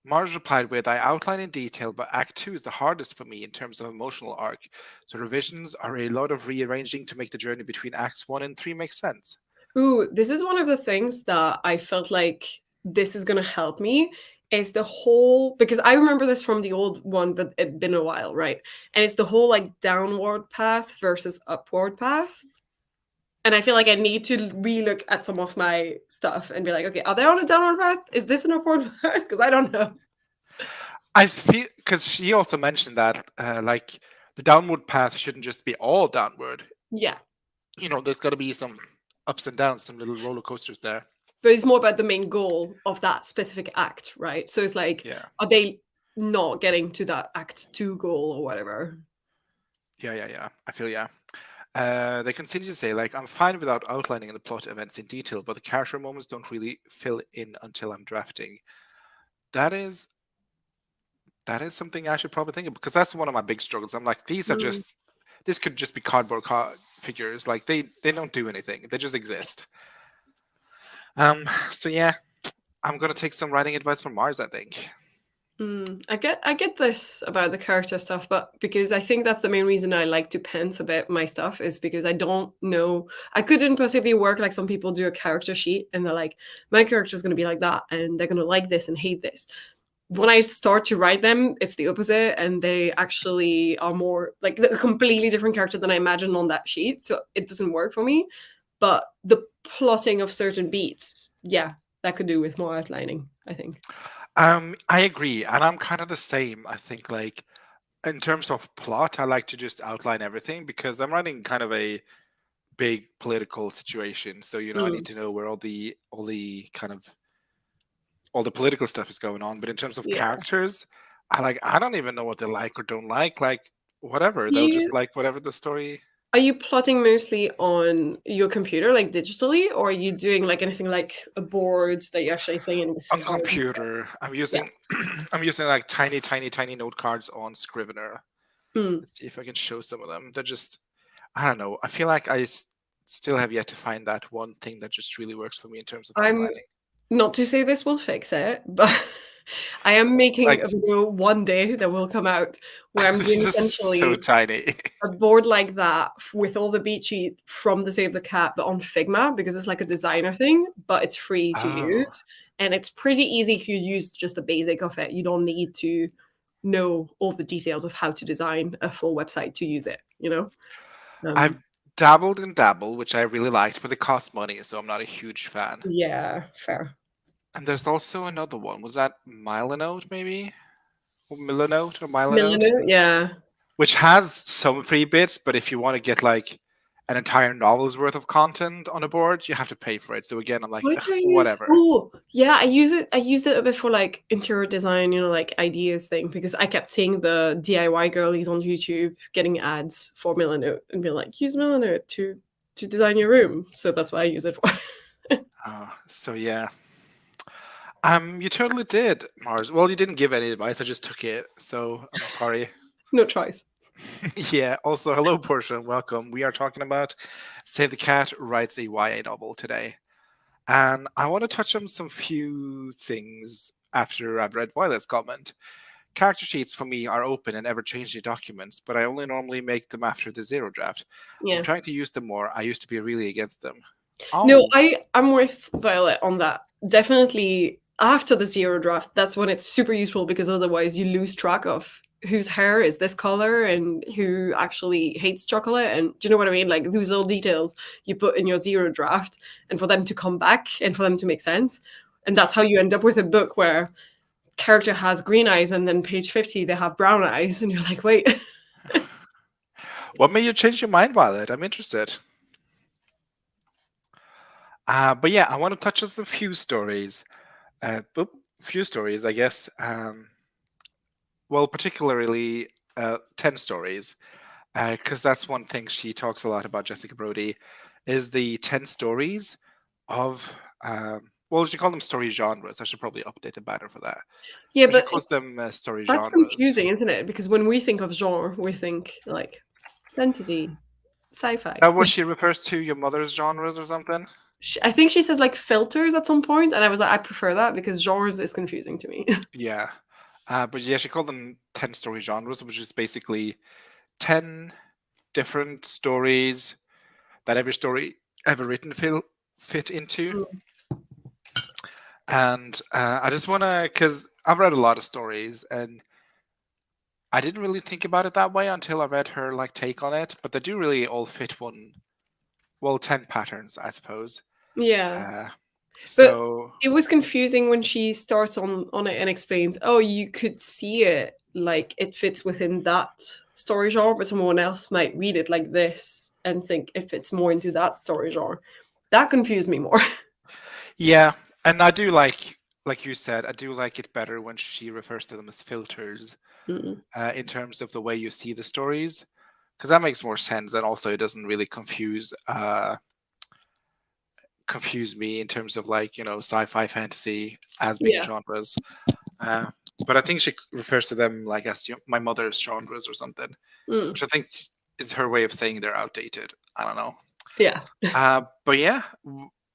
Mars replied with, I outline in detail, but Act 2 is the hardest for me in terms of emotional arc. So revisions are a lot of rearranging to make the journey between Acts 1 and 3 make sense. Ooh, this is one of the things that I felt like this is gonna help me is the whole, because I remember this from the old one, but it'd been a while, right? And it's the whole like downward path versus upward path. And I feel like I need to relook at some of my stuff and be like, okay, are they on a downward path? Is this an upward path? Because I don't know. I feel because she also mentioned that like the downward path shouldn't just be all downward. Yeah. There's got to be some ups and downs, some little roller coasters there. But it's more about the main goal of that specific act, right? So it's like, Yeah, are they not getting to that act two goal or whatever? yeah. I feel yeah. They continue to say like I'm fine without outlining the plot events in detail, but the character moments don't really fill in until I'm drafting. That is that is something I should probably think of because that's one of my big struggles. I'm like these are Mm. just this could just be cardboard figures. Like they don't do anything. They just exist. So yeah, I'm gonna take some writing advice from Mars. I think. I get this about the character stuff, but because I think that's the main reason I like to pens a bit my stuff is because I don't know, I couldn't possibly work like some people do a character sheet and they're like, my character is going to be like that and they're going to like this and hate this. When I start to write them, it's the opposite, and they actually are more like a completely different character than I imagined on that sheet. So it doesn't work for me. But the plotting of certain beats, yeah, that could do with more outlining, I think. I agree, and I'm kind of the same. I think like in terms of plot, I like to just outline everything because I'm writing kind of a big political situation. So, I need Mm, to know where all the kind of all the political stuff is going on. But in terms of yeah. characters, I don't even know what they like or don't like. Like whatever. They'll just You like whatever the story Are you plotting mostly on your computer, like digitally, or are you doing like anything like a board that you're actually thinking with on cards? computer. I'm Yeah. using I'm using like tiny note cards on Scrivener. Mm. Let's see if I can show some of them. They're just I don't know. I feel like still have yet to find that one thing that just really works for me in terms of I'm outlining. not to say this will fix it, but I am making Like a video one day that will come out where I'm this doing is so essentially tiny. a board like that with all the beat sheet from the Save the Cat, but on Figma because it's like a designer thing, but it's free to Oh, use. And it's pretty easy if you use just the basic of it. You don't need to know all the details of how to design a full website to use it, you know? Um, I've dabbled and dabbled, which I really liked, but it costs money, so I'm not a huge fan. yeah, fair. And there's also another one. Was that Milanote maybe? Or Milanote or Milanote? Milano, yeah. Which has some free bits, but if you want to get like an entire novel's worth of content on a board, you have to pay for it. So again, I'm like, What "Ugh, do I use? whatever. Oh, yeah, I use it. I used it a bit for like interior design, like ideas thing, because I kept seeing the DIY girlies on YouTube getting ads for Milanote and being like, use Milanote to design your room. So that's what I use it for. So yeah. You totally did, Mars. Well, you didn't give any advice. I just took it. So I'm sorry. No choice. Yeah. Also, hello, Portia, and welcome. We are talking about Save the Cat writes a YA novel today. And I want to touch on some few things after I've read Violet's comment. Character sheets for me are open and ever changing documents, but I only normally make them after the zero draft. I'm Yeah. trying to use them more. I used to be really against them. No, Oh, I'm with Violet on that. Definitely after the zero draft, that's when it's super useful because otherwise you lose track of whose hair is this color and who actually hates chocolate, and do you know what I mean? Like those little details you put in your zero draft, and for them to come back and for them to make sense. And that's how you end up with a book where character has green eyes and then page 50 they have brown eyes and you're like, wait. What made you change your mind, Violet? I'm interested. But yeah, I want to touch on a few stories. Few stories, I guess. Well, particularly 10 stories, because that's one thing she talks a lot about, Jessica Brody, is the 10 stories of, well, she called them story genres. I should probably update the banner for that. Yeah, But she but calls it's them story that's genres. confusing, isn't it? Because when we think of genre we think like fantasy, Is sci-fi. that what she refers to, your mother's genres or something? I think she says like filters at some point, and I was like, I prefer that because genres is confusing to me. Yeah. But yeah, she called them 10 story genres, which is basically 10 different stories that every story ever written fit into. Mm. And I just want to, because I've read a lot of stories and I didn't really think about it that way until I read her like take on it, but they do really all fit one, well, 10 patterns, I suppose. Yeah. Uh, But so, it was confusing when she starts on it and explains, "Oh, you could see it like it fits within that story genre, but someone else might read it like this and think it fits more into that story genre." That confused me more. yeah. And I do like you said, I do like it better when she refers to them as filters Mm. in terms of the way you see the stories, because that makes more sense. And also, it doesn't really confuse me in terms of like sci-fi fantasy as being Yeah. genres. Uh, but I think she refers to them like as my mother's genres or something, Mm. which I think is her way of saying they're outdated. I don't know. Yeah. But yeah,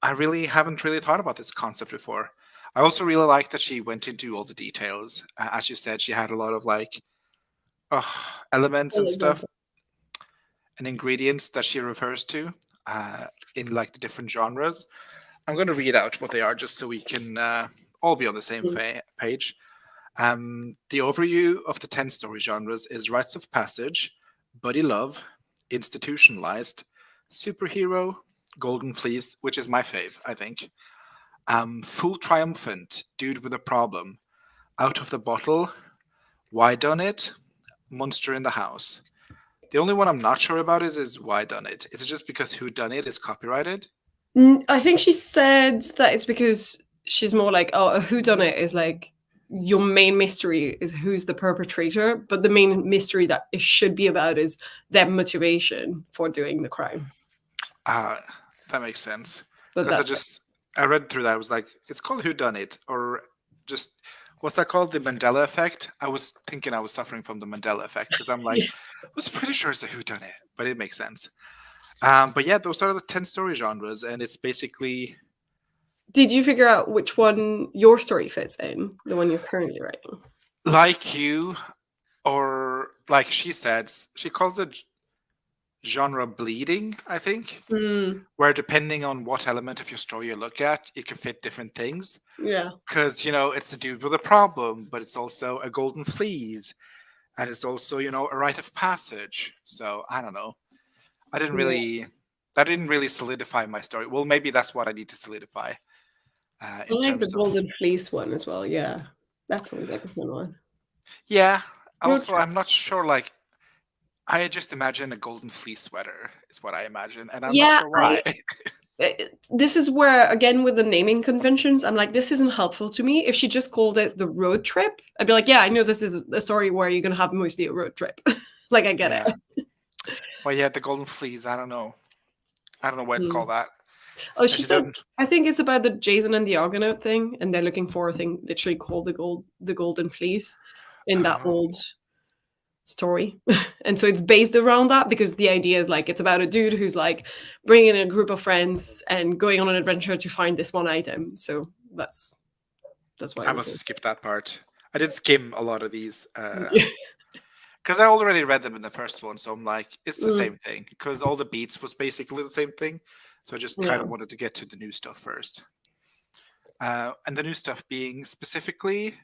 I really haven't really thought about this concept before. I also really like that she went into all the details. As you said, she had a lot of like uh, elements I and like stuff that. and ingredients that she refers to in like the different genres. I'm going to read out what they are just so we can all be on the same Mm. page. The overview of the 10 story genres is rites of passage, buddy love, institutionalized, superhero, golden fleece, which is my fave, I think. Full triumphant, dude with a problem, out of the bottle, why done it, monster in the house. The only one I'm not sure about is why done it. Is it just because who done it is copyrighted? I think she said that it's because she's more like, oh, a whodunit is like your main mystery is who's the perpetrator, but the main mystery that it should be about is their motivation for doing the crime. Ah, that makes sense. But Because that's it. I read through that. I was like, it's called Who Done It, or just what's that called? The Mandela effect. I was thinking I was suffering from the Mandela effect because I'm like, Yeah. I was pretty sure it's a Who Done It, but it makes sense. But yeah, those are the 10 story genres, and it's basically Did you figure out which one your story fits in, the one you're currently writing? like you, or like she says, she calls it genre bleeding, I think, Mm, where depending on what element of your story you look at, it can fit different things. yeah. Because it's a dude with a problem, but it's also a golden fleas, and it's also a rite of passage. So I don't know. I didn't Yeah. really that didn't really solidify my story. Well, maybe that's what I need to solidify I in like the terms of golden fleece one as well. Yeah. That sounds like a fun one. yeah. Road Also, trip. I'm not sure. Like I just imagine a golden fleece sweater is what I imagine, and I'm not Yeah, sure why. this is where again with the naming conventions I'm like, this isn't helpful to me. If she just called it the road trip, I'd be like, yeah, I know this is a story where you're gonna have mostly a road trip. Like, I get Yeah, it. but yeah, the golden fleas. I don't know. I don't know why it's Mm. called that. Oh, And she she said, doesn't. I think it's about the Jason and the Argonaut thing, and they're looking for a thing literally called the golden fleece in that Oh, old story. And so it's based around that because the idea is like it's about a dude who's like bringing a group of friends and going on an adventure to find this one item. So that's why I it was must named. skip that part. I did skim a lot of these. Yeah. Because I already read them in the first one, so I'm like, it's the Mm, same thing. Because all the beats was basically the same thing, so I just kind yeah. of wanted to get to the new stuff first. And the new stuff being specifically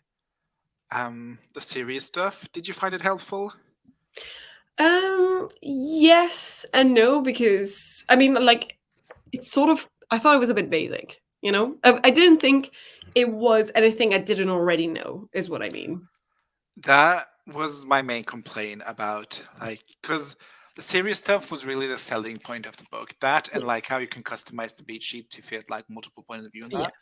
The serious stuff. Did you find it helpful? Yes and no, because I mean, like, it's sort of. I thought it was a bit basic. I didn't think it was anything I didn't already know. Is what I mean. That was my main complaint about, like, because the serious stuff was really the selling point of the book. That and Yeah, like how you can customize the beat sheet to fit like multiple points of view in yeah, that.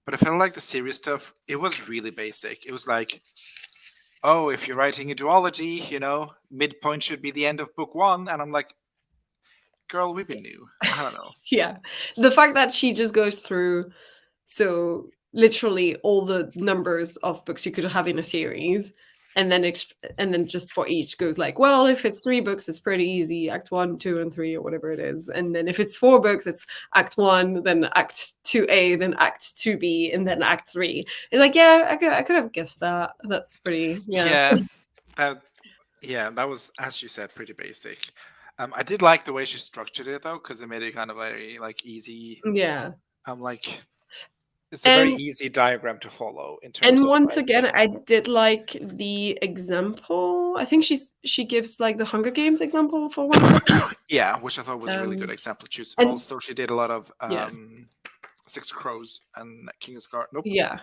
But I felt like the serious stuff, it was really basic. It was like, oh, if you're writing a duology, midpoint should be the end of book one. And I'm like, girl, we've been new. I don't know. yeah. The fact that she just goes through so literally all the numbers of books you could have in a series, and then just for each goes like, well, if it's 3 books, it's pretty easy, act 1, 2, and 3, or whatever it is. And then if it's 4 books, it's act 1, then act 2A, then act 2B, and then act 3. It's like, yeah, I could have guessed that. That's pretty, yeah. Yeah, that, yeah, that was, as you said, pretty basic. I did like the way she structured it though, because it made it kind of very like easy. Yeah. I'm like, it's a very And easy diagram to follow in terms And of once like, again, I did like the example. I think she gives like the Hunger Games example for one of the books. yeah, which I thought was a really good Um, example to choose. and Also, she did a lot of yeah, Six of Crows and King of Scar. Nope, yeah.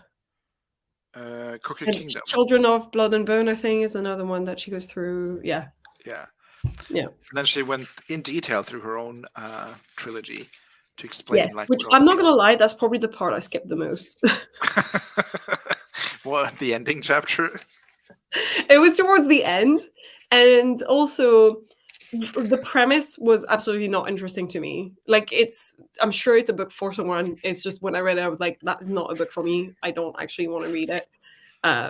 Cookie And Kingdom. Children of Blood and Bone, I think, is another one that she goes through. Yeah, Yeah, yeah, and then she went in detail through her own trilogy to explain yes. like Which what all the I'm not beats gonna lie, that's probably the part I skipped the most. what the ending chapter. It was towards the end, and also the premise was absolutely not interesting to me. Like, I'm sure it's a book for someone. It's just when I read it, I was like, that is not a book for me. I don't actually want to read it.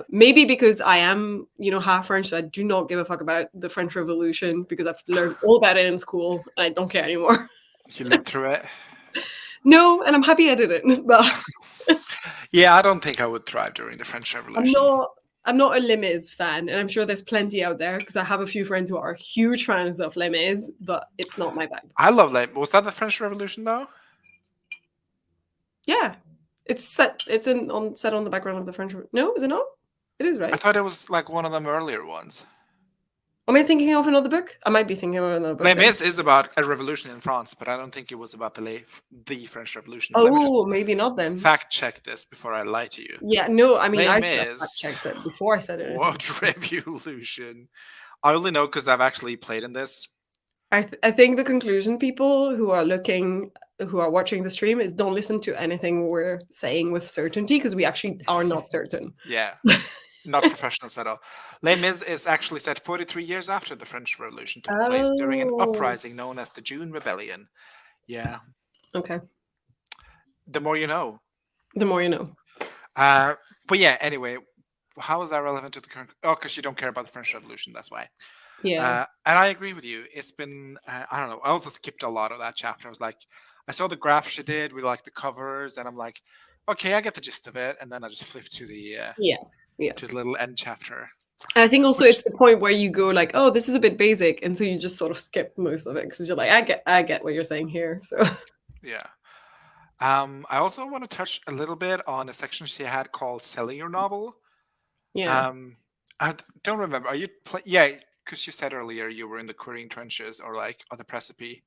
Maybe because I am, half French, so I do not give a fuck about the French Revolution because I've learned all about it in school and I don't care anymore. You lived through it. No, and I'm happy I didn't. But Yeah, I don't think I would thrive during the French I'm Revolution. not. I'm not a Les Mis fan, and I'm sure there's plenty out there because I have a few friends who are huge fans of Les Mis, but it's not my vibe. I love like, was that the French Revolution though? Yeah, it's set. It's set on the background of the French. No, is it not? It is, I right? thought it was like one of them earlier ones. Am I thinking of another book? I might be thinking of another book Les then. Mis is about a revolution in France, but I don't think it was about the French Revolution. Let me just Oh, maybe not then. fact check this before I lie to you. Yeah, no, I mean, Les I should have fact Mis, checked it before I said anything. what revolution? I only know because I've actually played in this. I think the conclusion, people who are watching the stream, is don't listen to anything we're saying with certainty because we actually are not certain. Yeah, not professionals at all. Les Mis is actually set 43 years after the French Revolution took place during an Oh, uprising known as the June Rebellion. Yeah, okay. the more you know. The more you know. Uh, but yeah, anyway, how is that relevant to the current? Oh, because you don't care about the French Revolution. That's why. Yeah. And I agree with you. It's been, I don't know. I also skipped a lot of that chapter. I was like, I saw the graph she did with like the covers, and I'm like, okay, I get the gist of it. And then I just flipped Yeah. Yeah. to the little end chapter, And I think also which it's the point where you go like, oh, this is a bit basic, and so you just sort of skip most of it because you're like, I get what you're saying here. So yeah. I also want to touch a little bit on a section she had called "Selling Your Novel." yeah. Um, don't remember. Are you yeah? Because you said earlier you were in the querying trenches, or like on the precipice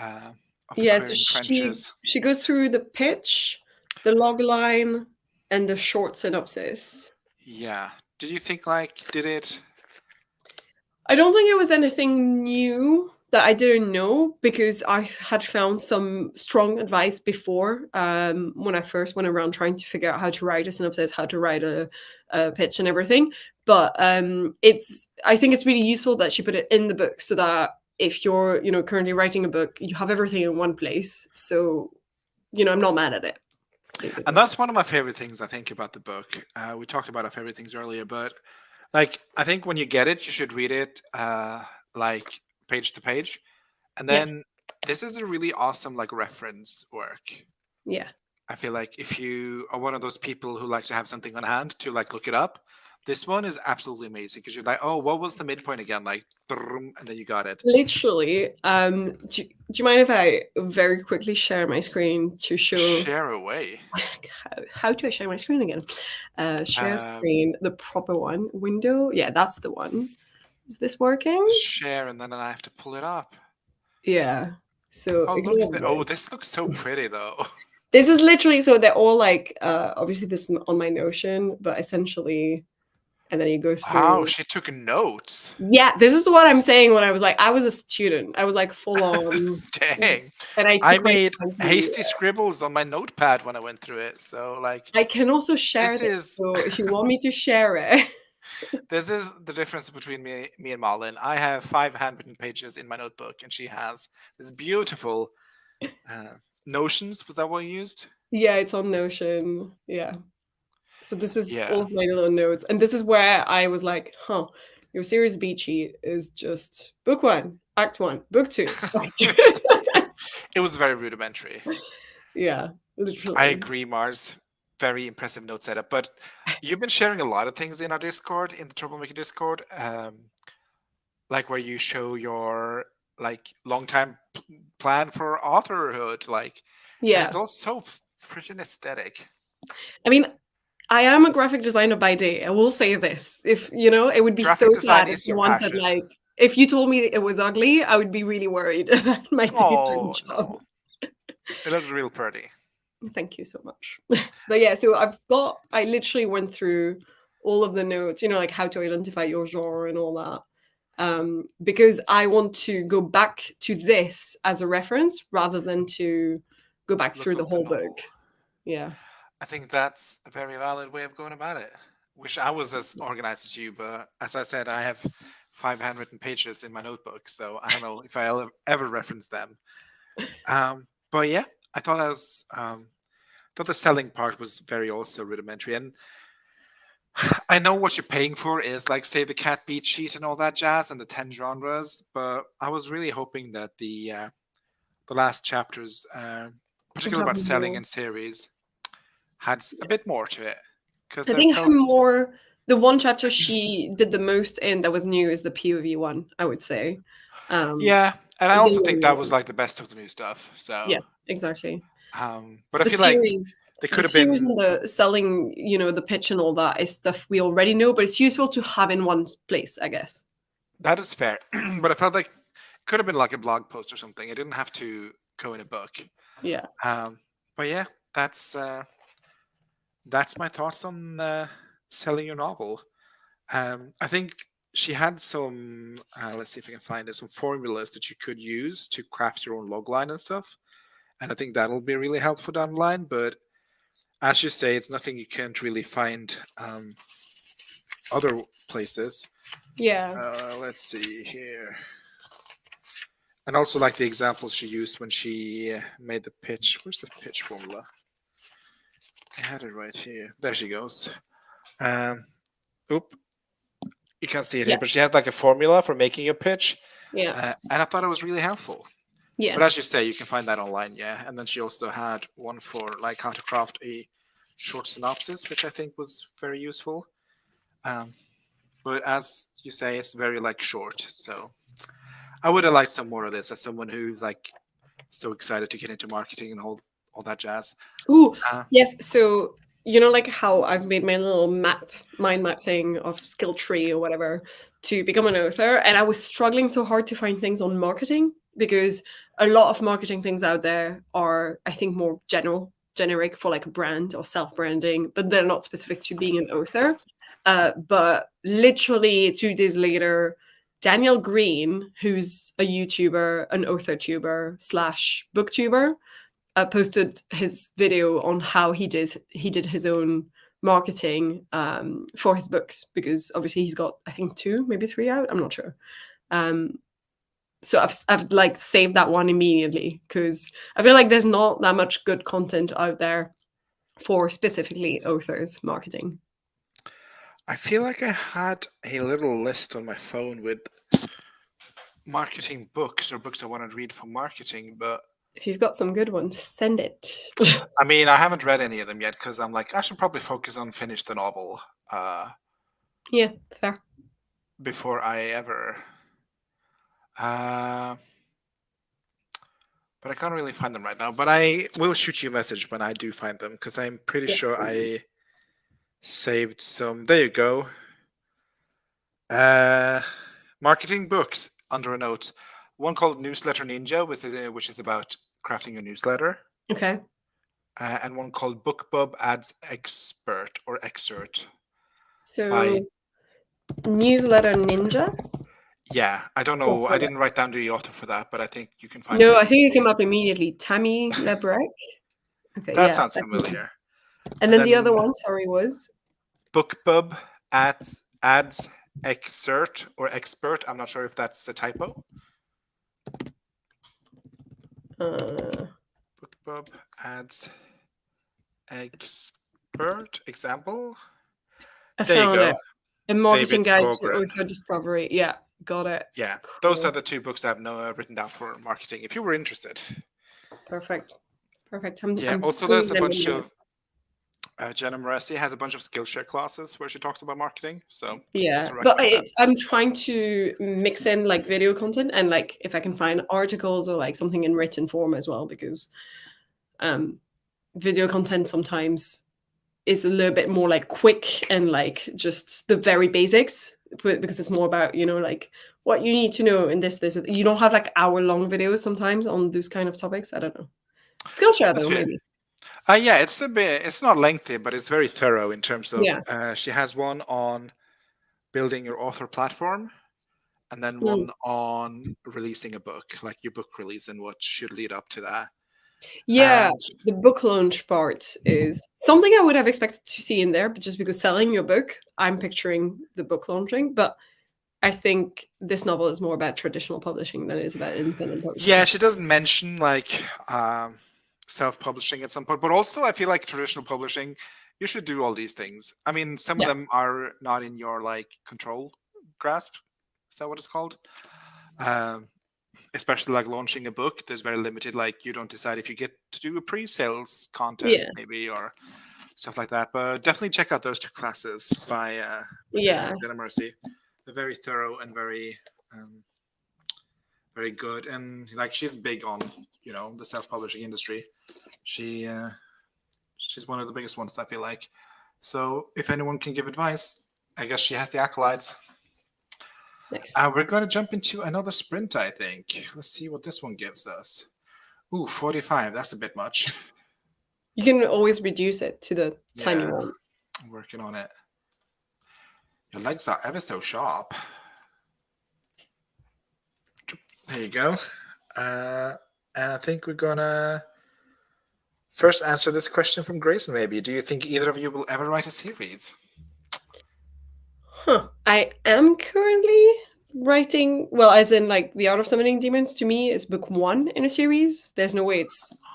uh, of the Yeah, so querying trenches. she goes through the pitch, the log line, and the short synopsis. Yeah. Did you think like did it? I don't think it was anything new that I didn't know because I had found some strong advice before when I first went around trying to figure out how to write a synopsis, how to write a pitch and everything. But I think it's really useful that she put it in the book so that if you're currently writing a book, you have everything in one place. So I'm not mad at it. And Basically. that's one of my favorite things I think about the book. We talked about our favorite things earlier, but like I think when you get it, you should read it like page to page, and Yeah, then this is a really awesome like reference work. yeah, I feel like if you are one of those people who like to have something on hand to like look it up, this one is absolutely amazing because you're like, oh, what was the midpoint again? Like, and then you got it. Literally, do you mind if I very quickly share my screen to show Share away. how do I share my screen again? Share Um, screen, the proper one. Window, yeah, that's the one. Is this working? share, and then I have to pull it up. Yeah. So Oh, look ignore at the. Oh, this. this looks so pretty though. This is literally so they're all like obviously this is on my Notion, but essentially, and then you go Wow, through. she took notes. Yeah, this is what I'm saying when I was like, I was a student. I was like full on, Dang. and I I took my made time to. hasty scribbles on my notepad when I went through it. So, like, I can also share this this. is So if you want me to share it, this is the difference between me and Malin. I have 5 handwritten pages in my notebook, and she has this beautiful uh, notions. Was that what you used? yeah, it's on Notion. Yeah. So this is all Yeah. of my little notes, and this is where I was like, "Huh, your series B cheat is just book one, act one, book two, act two." It was very rudimentary. Yeah, I literally. agree, Mars. Very impressive note setup. But you've been sharing a lot of things in our Discord, in the Troublemaker Discord, like where you show your like long time plan for authorhood, like, and it's Yeah. all so freaking aesthetic. I mean, I am a graphic designer by day. I will say this. If, you know, it would be so Graphic design sad if is you your wanted, passion. like, if you told me it was ugly, I would be really worried about my daytime Oh job. no, it looks real pretty. Thank you so much. But yeah, so I literally went through all of the notes, you know, like how to identify your genre and all that. Because I want to go back to this as a reference rather than to go back through Look the up the whole book. novel. Yeah. I think that's a very valid way of going about it. Wish I was as organized as you, but as I said, I have 5 handwritten pages in my notebook, so I don't know if I'll ever reference them. But yeah, I thought I was thought the selling part was very also rudimentary, and I know what you're paying for is like say the cat beat sheet and all that jazz and the 10 genres, but I was really hoping that the last chapters, Would particularly have about selling more. and series, had a bit more to it because I I think felt more the one chapter she did the most in that was new is the POV one, I would say. Um, yeah, and I it's the also think only that was one. like the best of the new stuff. So, Yeah, exactly. but I The feel like series, they the could have series been. and the selling, you know, the pitch and all that is stuff we already know, but it's useful to have in one place, I guess. That is fair, but I felt like it could have been like a blog post or something. It didn't have to go in a book. Yeah. Um, but yeah, that's my thoughts on selling your novel. I think she had some. Let's see if I can find it. Some formulas that you could use to craft your own logline and stuff, and I think that'll be really helpful down the line. But as you say, it's nothing you can't really find other places. Yeah. Let's see here. And also like the examples she used when she made the pitch. Where's the pitch formula? I had it right here. There she goes. Um, oop, you can't see it here, Yeah. but she has like a formula for making a pitch, Yeah. and I thought it was really helpful. Yeah. But as you say, you can find that online, yeah. And then she also had one for like how to craft a short synopsis, which I think was very useful. Um, but as you say, it's very like short, so I would have liked some more of this as someone who's like so excited to get into marketing and all that jazz. Ooh, Uh, yes. So you know, like how I've made my little mind map thing of skill tree or whatever to become an author, and I was struggling so hard to find things on marketing because a lot of marketing things out there are, I think, more generic for like a brand or self branding, but they're not specific to being an author. But literally 2 days later, Daniel Green, who's a YouTuber, an author tuber slash booktuber, posted his video on how he did his own marketing for his books because obviously he's got I think two, maybe three out. I'm not sure. Um, so I've like saved that one immediately because I feel like there's not that much good content out there for specifically authors marketing. I feel like I had a little list on my phone with marketing books or books I want to read for marketing, but If you've got some good ones, send it. I mean, I haven't read any of them yet because I'm like, I should probably focus on finish the novel Yeah, fair. before I ever. Uh, but I can't really find them right now. But I will shoot you a message when I do find them because I'm pretty Yeah. sure I saved some. There you go. Uh, marketing books under a note. One called Newsletter Ninja, which is about crafting a newsletter, Okay. and one called BookBub Ads Expert or Excerpt by. So newsletter ninja. Yeah, I don't Go know. I for it. didn't write down the author for that, but I think you can find it No, pretty I think it easily. came up immediately. Tammy Lebrec. Okay, That yeah. sounds familiar. And And then the other then one, sorry, was BookBub Ads Excerpt or Expert. I'm not sure if that's a typo. uh, BookBub Ads Expert example. I There you found it. go. A marketing David guide to Gogren. author discovery. Yeah, got it. Yeah, those are Cool. the two books I've written down for marketing. If you were interested. Perfect. Perfect. Yeah. I'm Also, putting there's a them in bunch there. of Jenna Moresi has a bunch of Skillshare classes where she talks about marketing. So Yeah, also but recommend that. I'm trying to mix in like video content and like if I can find articles or like something in written form as well, because um, video content sometimes is a little bit more like quick and like just the very basics, because it's more about like what you need to know in this. You don't have like hour-long videos sometimes on those kind of topics. I don't know. Skillshare That's though, fair. maybe. Yeah, it's a bit. It's not lengthy, but it's very thorough in terms of. Yeah. She has one on building your author platform, and then Mm. one on releasing a book, like your book release and what should lead up to that. Yeah, And the book launch part is something I would have expected to see in there, but just because selling your book, I'm picturing the book launching. But I think this novel is more about traditional publishing than it is about independent yeah, publishing. she doesn't mention like self-publishing at some point, but also I feel like traditional publishing, you should do all these things. I mean, some of Yeah. them are not in your like control grasp. Is that what it's called? Um, especially like launching a book, there's very limited. Like you don't decide if you get to do a pre-sales contest, Yeah. maybe, or stuff like that. But definitely check out those two classes by Yeah. Jenna Mercy. They're very thorough and um, very good. And like she's big on the self-publishing industry. She she's one of the biggest ones I feel like. So if anyone can give advice, I guess she has the acolytes. Nice. We're going to jump into another sprint, I think. Let's see what this one gives us. Ooh, 45. That's a bit much. You can always reduce it to the time you Yeah, want. I'm working on it. Your legs are ever so sharp. There you go. And I think we're gonna first answer this question from Grace, maybe. Do you think either of you will ever write a series? Huh. I am currently writing, well, as in like The Art of Summoning Demons to me is book one in a series. There's no way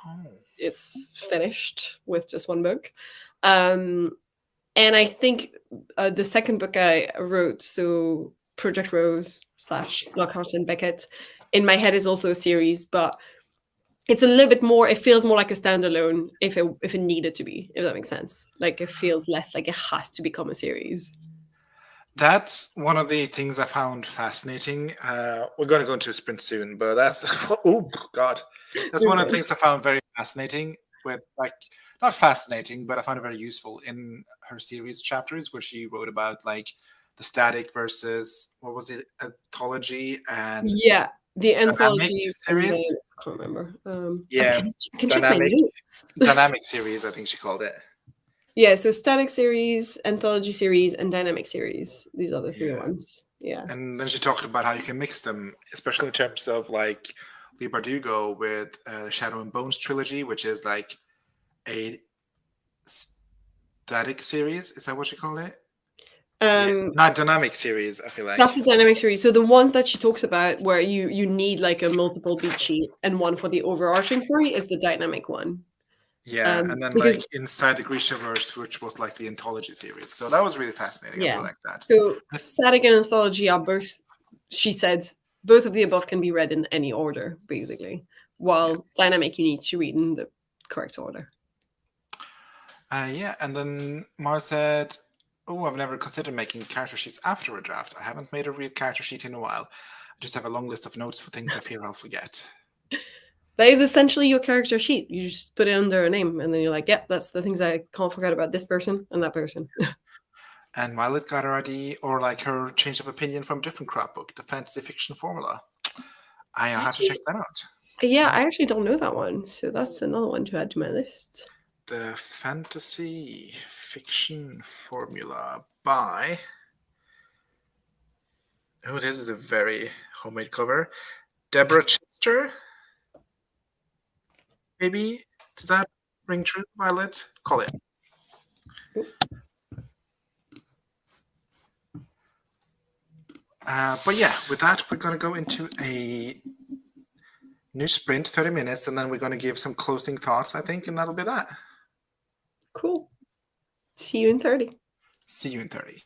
Oh. it's finished with just one book. And I think the second book I wrote, so Project Rose slash Lockhart and Beckett, in my head is also a series, but it's a little bit more. It feels more like a standalone if it needed to be, if that makes sense. Like it feels less like it has to become a series. That's one of the things I found fascinating. We're going to go into a sprint soon, but that's oh god, that's one of the things I found very fascinating. With like not fascinating, but I found it very useful in her series chapters where she wrote about like the static versus what was it, anthology and Yeah, the dynamic anthology and series. the I can't remember. Yeah, I can check my dynamic notes. dynamic series, I think she called it. Yeah, so static series, anthology series, and dynamic series. These are the three Yeah. ones. Yeah. And then she talked about how you can mix them, especially in terms of like Lee Bardugo with Shadow and Bones trilogy, which is like a static series. Is that what you call it? Yeah, Um, not dynamic series. I feel like. that's a dynamic series. So the ones that she talks about where you need like a multiple beat sheet and one for the overarching story is the dynamic one. Yeah, and then like Because inside the Grishaverse, which was like the anthology series. So that was really fascinating. I yeah. really like that. So static and anthology are both, she said, both of the above can be read in any order, basically. Yeah. while dynamic you need to read in the correct order. Yeah, and then Mars said, "Oh, I've never considered making character sheets after a draft. I haven't made a real character sheet in a while. I just have a long list of notes for things I fear I'll forget." That is essentially your character sheet. You just put it under a name, and then you're like, "Yep, that's the things I can't forget about this person and that person." And Violet got her idea, or like her change of opinion from a different crap book, the fantasy fiction formula. I'll have to check Actually, that out. yeah, Yeah. I actually don't know that one, so that's another one to add to my list. The fantasy fiction formula by. Oh, this is a very homemade cover. Deborah Chester, maybe? Does that ring true, Violet? Call it. But yeah, with that, we're going to go into a new sprint, 30 minutes, and then we're going to give some closing thoughts, I think, and that'll be that. Cool. See you in 30. See you in 30.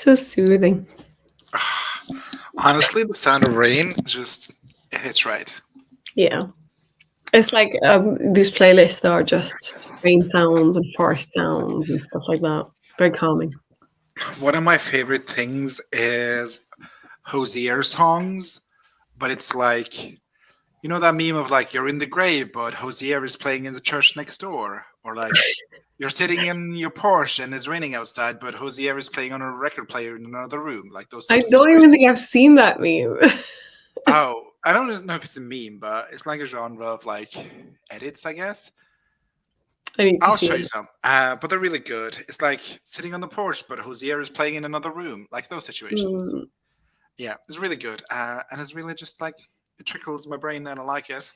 So soothing. Honestly, the sound of rain just it hits right. Yeah. It's like these playlists are just rain sounds and forest sounds and stuff like that. Very calming. One of my favorite things is Hosier songs, but it's like that meme of like you're in the grave, but Hosier is playing in the church next door, or like you're sitting in your Porsche and it's raining outside, but Hosier is playing on a record player in another room, like those I types of don't even situations. think I've seen that meme. Oh, I don't know if it's a meme, but it's like a genre of like edits, I guess. I need to I'll see show you it. some, but they're really good. It's like sitting on the porch, but Hosier is playing in another room, like those situations. Mm. Yeah, it's really good, and it's really just like it trickles my brain, and I like it.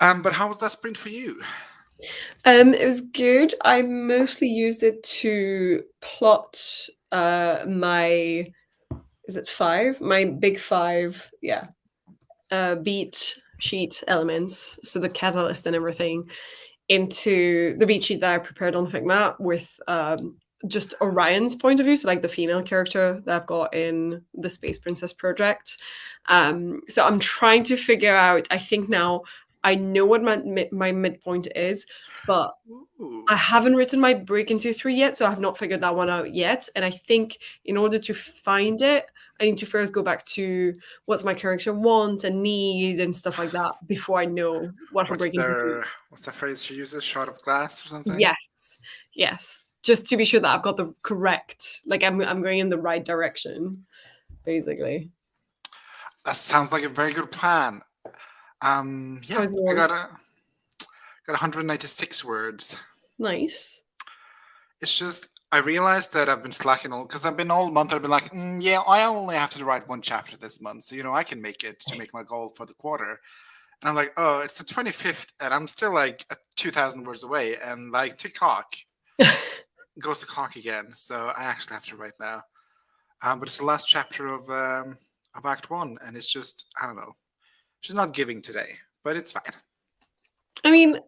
But how was that sprint for you? It was good. I mostly used it to plot my is it five? My big five, yeah. Beat sheet elements, so the catalyst and everything, into the beat sheet that I prepared on Figma with just Orion's point of view, so like the female character that I've got in the Space Princess project. So I'm trying to figure out. I think now I know what my midpoint is, but I Ooh, haven't written my break into three yet, so I have not figured that one out yet. And I think in order to find it, I need to first go back to what's my character wants and needs and stuff like that before I know what her what's break into three. their what's that phrase she uses? Shot of glass or something? Yes, yes. Just to be sure that I've got the correct, like I'm going in the right direction, basically. That sounds like a very good plan. How Yeah, is I got yours? got 196 words. Nice. It's just I realized that I've been slacking all because I've been all month. I've been like, yeah, I only have to write one chapter this month, so I can make it to make my goal for the quarter. And I'm like, oh, it's the 25th, and I'm still like 2,000 words away, and like TikTok goes the clock again. So I actually have to write now. But it's the last chapter of Act One, and it's just I don't know. She's not giving today, but it's fine. I mean,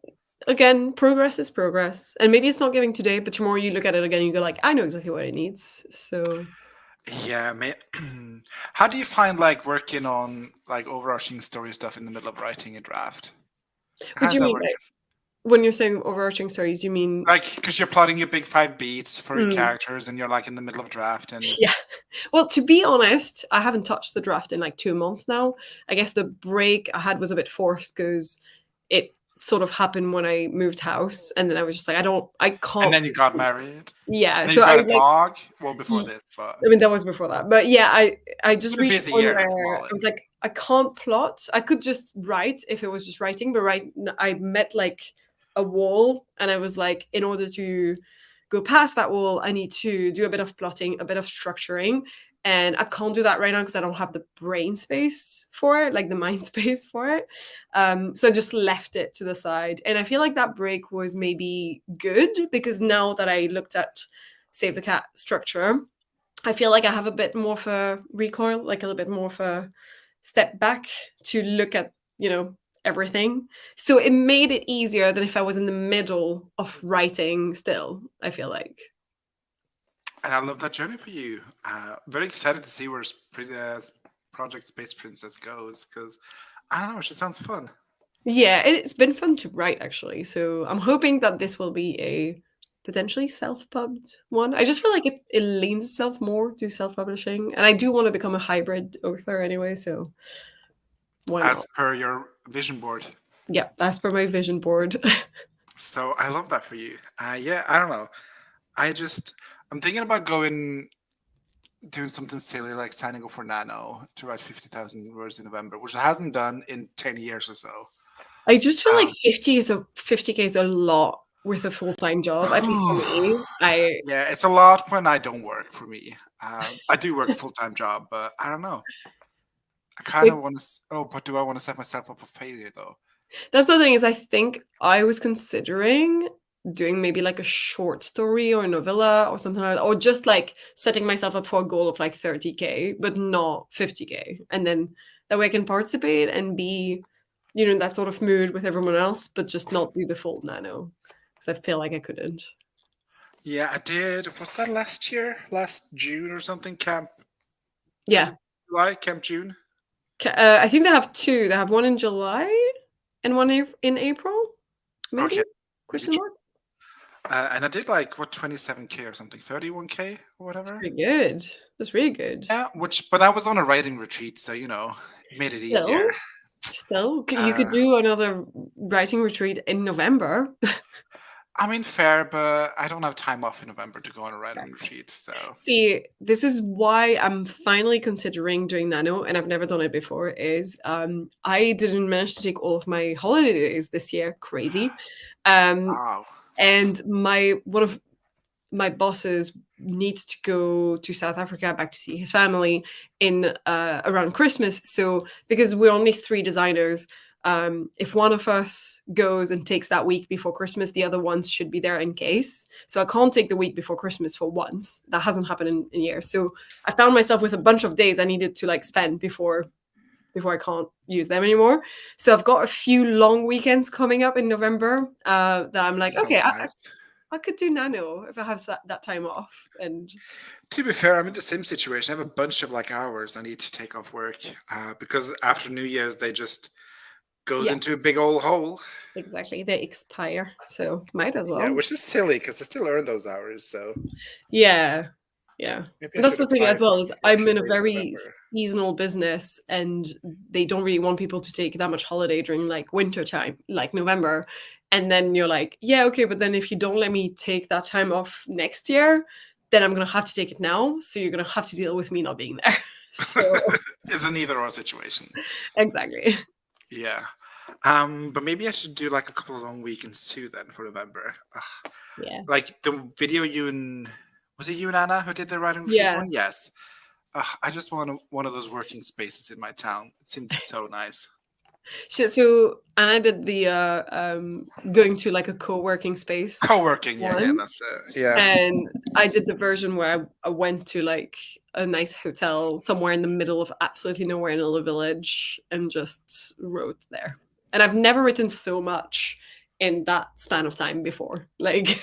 again, progress is progress. And maybe it's not giving today, but tomorrow you look at it again, you go like, I know exactly what it needs. So Yeah, how do you find like working on like overarching story stuff in the middle of writing a draft? what How do does you that mean work? by when you're saying overarching stories, you mean Like, because you're plotting your big five beats for your mm, characters, and you're like in the middle of draft, and yeah. Well, to be honest, I haven't touched the draft in like 2 months now. I guess the break I had was a bit forced because it sort of happened when I moved house, and then I was just like, I and can't. then you got married, Yeah, and then so you I got a like. dog. Well, before this, but I mean, that was before that, but yeah, I it's just been a reached a busy point year for where I Malin. was like, I can't plot. I could just write if it was just writing, but I met like a wall, and I was like, in order to go past that wall, I need to do a bit of plotting, a bit of structuring, and I can't do that right now because I don't have the brain space for it, like the mind space for it. So I just left it to the side, and I feel like that break was maybe good because now that I looked at Save the Cat structure, I feel like I have a bit more of a recoil, like a little bit more of a step back to look at, everything. So it made it easier than if I was in the middle of writing still, I feel like. And I love that journey for you. Very excited to see where Project Space Princess goes because I don't know, she sounds fun. Yeah, it's been fun to write actually. So I'm hoping that this will be a potentially self-pubbed one. I just feel like it leans itself more to self-publishing. And I do want to become a hybrid author anyway, so why not? As per your vision board. Yeah, that's for my vision board. So I love that for you. Yeah, I don't know. I just I'm thinking about doing something silly like signing up for Nano to write 50,000 words in November, which I hasn't done in 10 years or so. I just feel like Um, 50K is a lot with a full-time job, at least for me. I yeah, it's a lot when I don't work for me. I do work a full time job, but I don't know. I kind it, of want to. Oh, but do I want to set myself up for failure though? that's the thing is I think I was considering doing maybe like a short story or a novella or something like that, or just like setting myself up for a goal of like 30K, but not 50K. And then that way I can participate and be, in that sort of mood with everyone else, but just not do the full nano. Because I feel like I couldn't. Yeah, I did. Was that last year? Last June or something? Camp. Is Yeah. it July? Camp June? I think they have two. They have one in July and one in April, maybe? Okay, maybe. Question mark? And I did like what 27K or something, 31K or whatever. Pretty good. That's really good. Yeah, but I was on a writing retreat, so it made it easier. Still, you could Uh, do another writing retreat in November. I mean, fair, but I don't have time off in November to go on a writing retreat, so See, this is why I'm finally considering doing nano, and I've never done it before. Is I didn't manage to take all of my holidays this year. Crazy. Um, wow. and my one of my bosses needs to go to South Africa back to see his family in around Christmas. So because we're only three designers, if one of us goes and takes that week before Christmas, the other ones should be there in case. So I can't take the week before Christmas for once. That hasn't happened in years. So I found myself with a bunch of days I needed to like spend before I can't use them anymore. So I've got a few long weekends coming up in November that I'm like, okay, Sounds nice. I could do nano if I have that time off. And To be fair, I'm in the same situation. I have a bunch of like hours I need to take off work because after New Year's they just goes yeah, into a big old hole. exactly. They expire. So might as Yeah, well. which is silly because I still earn those hours. So Yeah. Yeah. maybe I And that's should the thing apply as well is for a I'm few in a days in very November. seasonal business and they don't really want people to take that much holiday during like winter time, like November. And then you're like, yeah, okay, but then if you don't let me take that time off next year, then I'm gonna have to take it now. So you're gonna have to deal with me not being there. So It's an either or situation. exactly. Yeah. But maybe I should do like a couple of long weekends too then for November. Yeah. Like the video you and was it you and Anna who did the writing retreat Yeah. one? Yes. I just want one of those working spaces in my town. It seemed so nice. So and I did the going to like a co-working space Co-working, yeah, one. that's yeah. And I did the version where I went to like a nice hotel somewhere in the middle of absolutely nowhere in a little village and just wrote there. And I've never written so much in that span of time before. Like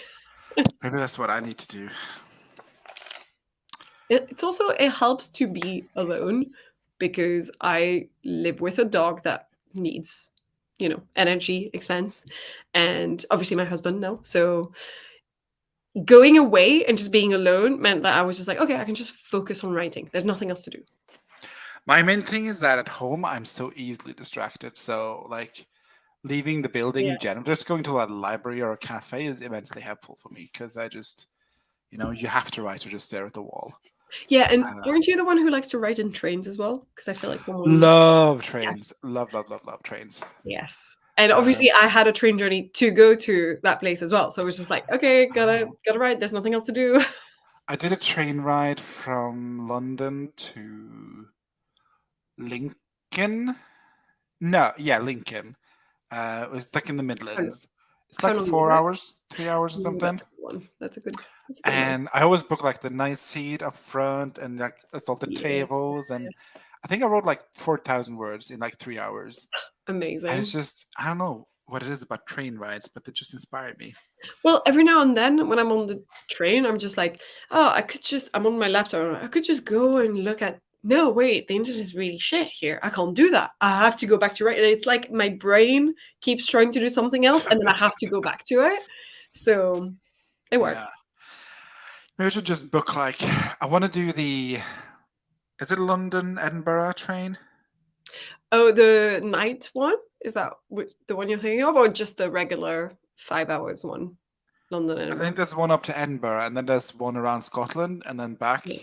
Maybe that's what I need to do. it's also it helps to be alone because I live with a dog that needs, energy expense and obviously my husband no. So going away and just being alone meant that I was just like, okay, I can just focus on writing. There's nothing else to do. My main thing is that at home I'm so easily distracted. So like leaving the building Yeah. in general, just going to a library or a cafe is immensely helpful for me because I just you have to write or just stare at the wall. Yeah, and Uh, aren't you the one who likes to write in trains as well? Because I feel like someone. love Yes. trains. Love, love, love, love trains. Yes. And Uh, obviously I had a train journey to go to that place as well. So it was just like, okay, gotta oh. gotta write. There's nothing else to do. I did a train ride from London to Lincoln. No, yeah, Lincoln. It was like in the How Midlands. It's how like long is 4 hours, 3 hours or something. that's a good one. That's a good one. And I always book like the nice seat up front and like it's all the Yeah. tables. And I think I wrote like 4,000 words in like 3 hours. And it's Amazing. just, I don't know what it is about train rides, but they just inspired me. Well, every now and then when I'm on the train, I'm just like, oh, I'm on my laptop. I could just go and look at, no, wait, the internet is really shit here. I can't do that. I have to go back to write. It's like my brain keeps trying to do something else and then I have to go back to it. So it Yeah. works. Maybe I should just book like, I want to do is it London, Edinburgh train? Oh, the night one? Is that the one you're thinking of? Or just the regular 5 hours one? London, I think Edinburgh. there's one up to Edinburgh and then there's one around Scotland and then back Yeah.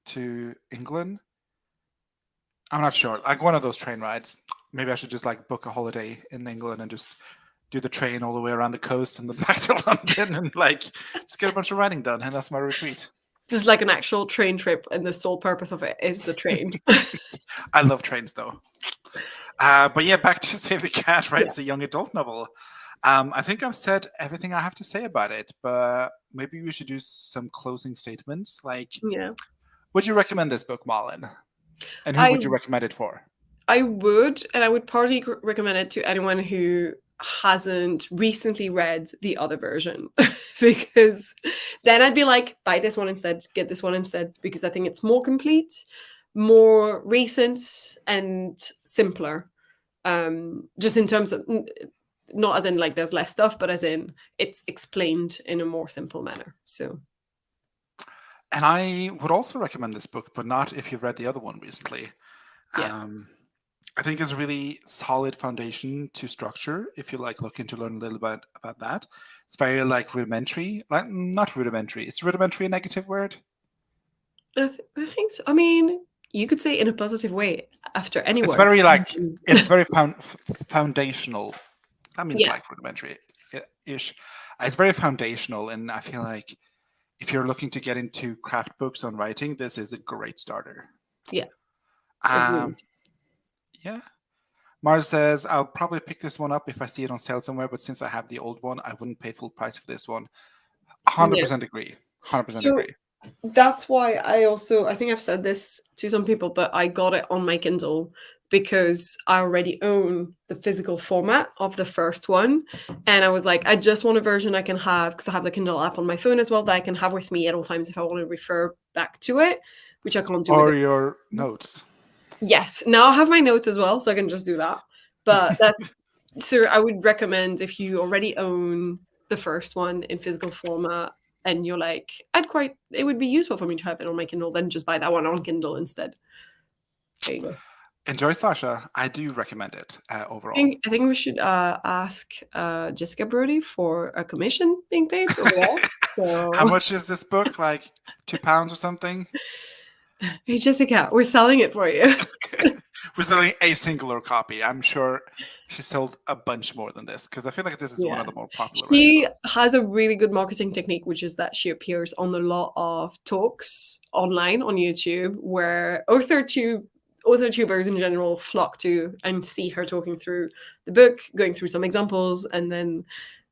to England. I'm not sure. Like one of those train rides. Maybe I should just like book a holiday in England and just do the train all the way around the coast and then back to London and like just get a bunch of writing done. And that's my retreat. Just like an actual train trip, and the sole purpose of it is the train. I love trains though. But yeah, back to Save the Cat, right? Yeah. It's a young adult novel. I think I've said everything I have to say about it, but maybe we should do some closing statements. Like, Yeah. would you recommend this book, Malin? And who I would you recommend it for? I would, and I would partly recommend it to anyone who hasn't recently read the other version because then I'd be like, buy this one instead, get this one instead, because I think it's more complete, more recent, and simpler. Just in terms of not as in like there's less stuff, but as in it's explained in a more simple manner. So And I would also recommend this book, but not if you've read the other one recently. yeah. I think it's a really solid foundation to structure if you like looking to learn a little bit about that. It's very like rudimentary, like not rudimentary. Is rudimentary a negative word? I think so. I mean, you could say in a positive way after any It's word. very like it's very foundational. That means Yeah, like rudimentary ish. It's very foundational, and I feel like if you're looking to get into craft books on writing, this is a great starter. yeah, Um, agreed. yeah. Mars says, I'll probably pick this one up if I see it on sale somewhere, but since I have the old one, I wouldn't pay full price for this one. Yeah. 100% agree. 100% So agree. that's why I think I've said this to some people, but I got it on my Kindle because I already own the physical format of the first one. And I was like, I just want a version I can have because I have the Kindle app on my phone as well that I can have with me at all times if I want to refer back to it, which I can't do with Or it. your notes. Yes, now I have my notes as well, so I can just do that. But that's so I would recommend if you already own the first one in physical format and you're like, it would be useful for me to have it on my Kindle, then just buy that one on Kindle instead. There you go. Enjoy, Sasha. I do recommend it I overall. think I think we should ask Jessica Brody for a commission being paid over there. How So much is this book? Like £2 or something? hey Jessica, we're selling it for you. We're selling a singular copy. I'm sure she sold a bunch more than this because I feel like this is one Yeah. of the more popular writing She books. has a really good marketing technique, which is that she appears on a lot of talks online on YouTube where author tubers in general flock to and see her talking through the book, going through some examples, and then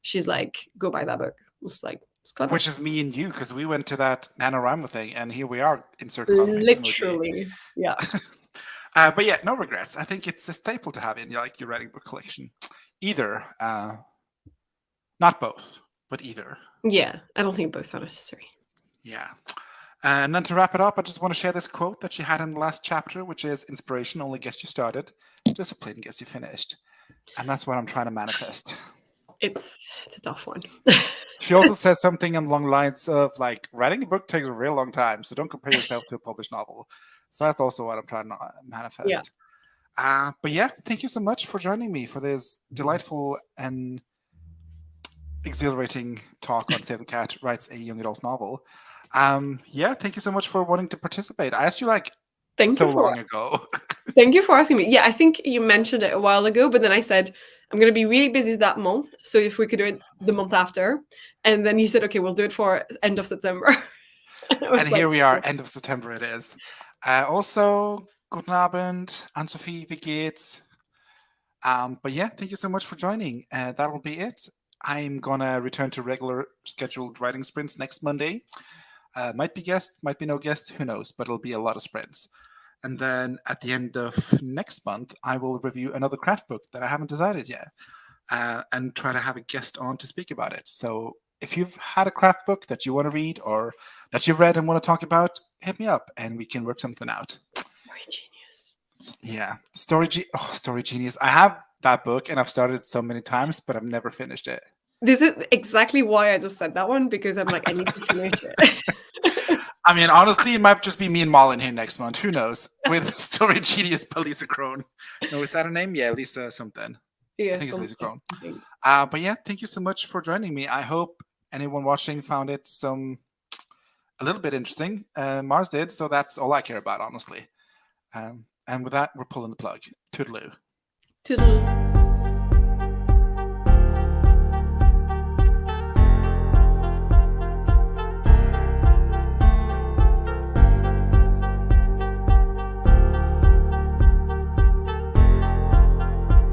she's like, go buy that book. It's like, it's clever. Which is me and you because we went to that NaNoWriMo thing and here we are, insert cloud face emoji. Literally. Yeah. But yeah, no regrets. I think it's a staple to have in like your writing book collection. Either, not both, but either. Yeah. I don't think both are necessary. Yeah. And then to wrap it up, I just want to share this quote that she had in the last chapter, which is inspiration only gets you started, discipline gets you finished. And that's what I'm trying to manifest. It's a tough one. She also says something along the lines of like writing a book takes a real long time, so don't compare yourself to a published novel. So that's also what I'm trying to Yeah. manifest. But yeah, thank you so much for joining me for this delightful and exhilarating talk on Save the Cat Writes a Young Adult Novel. Yeah, thank you so much for wanting to participate. I asked you like Thank so you for long ago. Thank you for asking me. Yeah, I think you mentioned it a while ago, but then I said I'm going to be really busy that month, so if we could do it the month after, and then you said, okay, we'll do it for end of September. And I And was like, here we are, end of September it is. Also, guten Abend, Anne-Sophie, wie geht's? But yeah, thank you so much for joining. That'll be it. I'm gonna return to regular scheduled writing sprints next Monday. Might be guest, might be no guest, who knows, but it'll be a lot of sprints. And then at the end of next month, I will review another craft book that I haven't decided yet and try to have a guest on to speak about it. So if you've had a craft book that you want to read or that you've read and want to talk about, hit me up and we can work something out. very genius. Yeah. Story Genius. I have that book and I've started it so many times, but I've never finished it. This is exactly why I just said that one because I'm like, I need to finish it. I mean, honestly, it might just be me and Malin here next month. Who knows? With Story Genius by Lisa Crone. No, is that her name? Yeah, Lisa something. I Yeah, think it's Lisa something. Crone. I think. But yeah, thank you so much for joining me. I hope anyone watching found it a little bit interesting. Mars did, so that's all I care about, honestly. And with that, we're pulling the plug. Toodaloo. Toodaloo.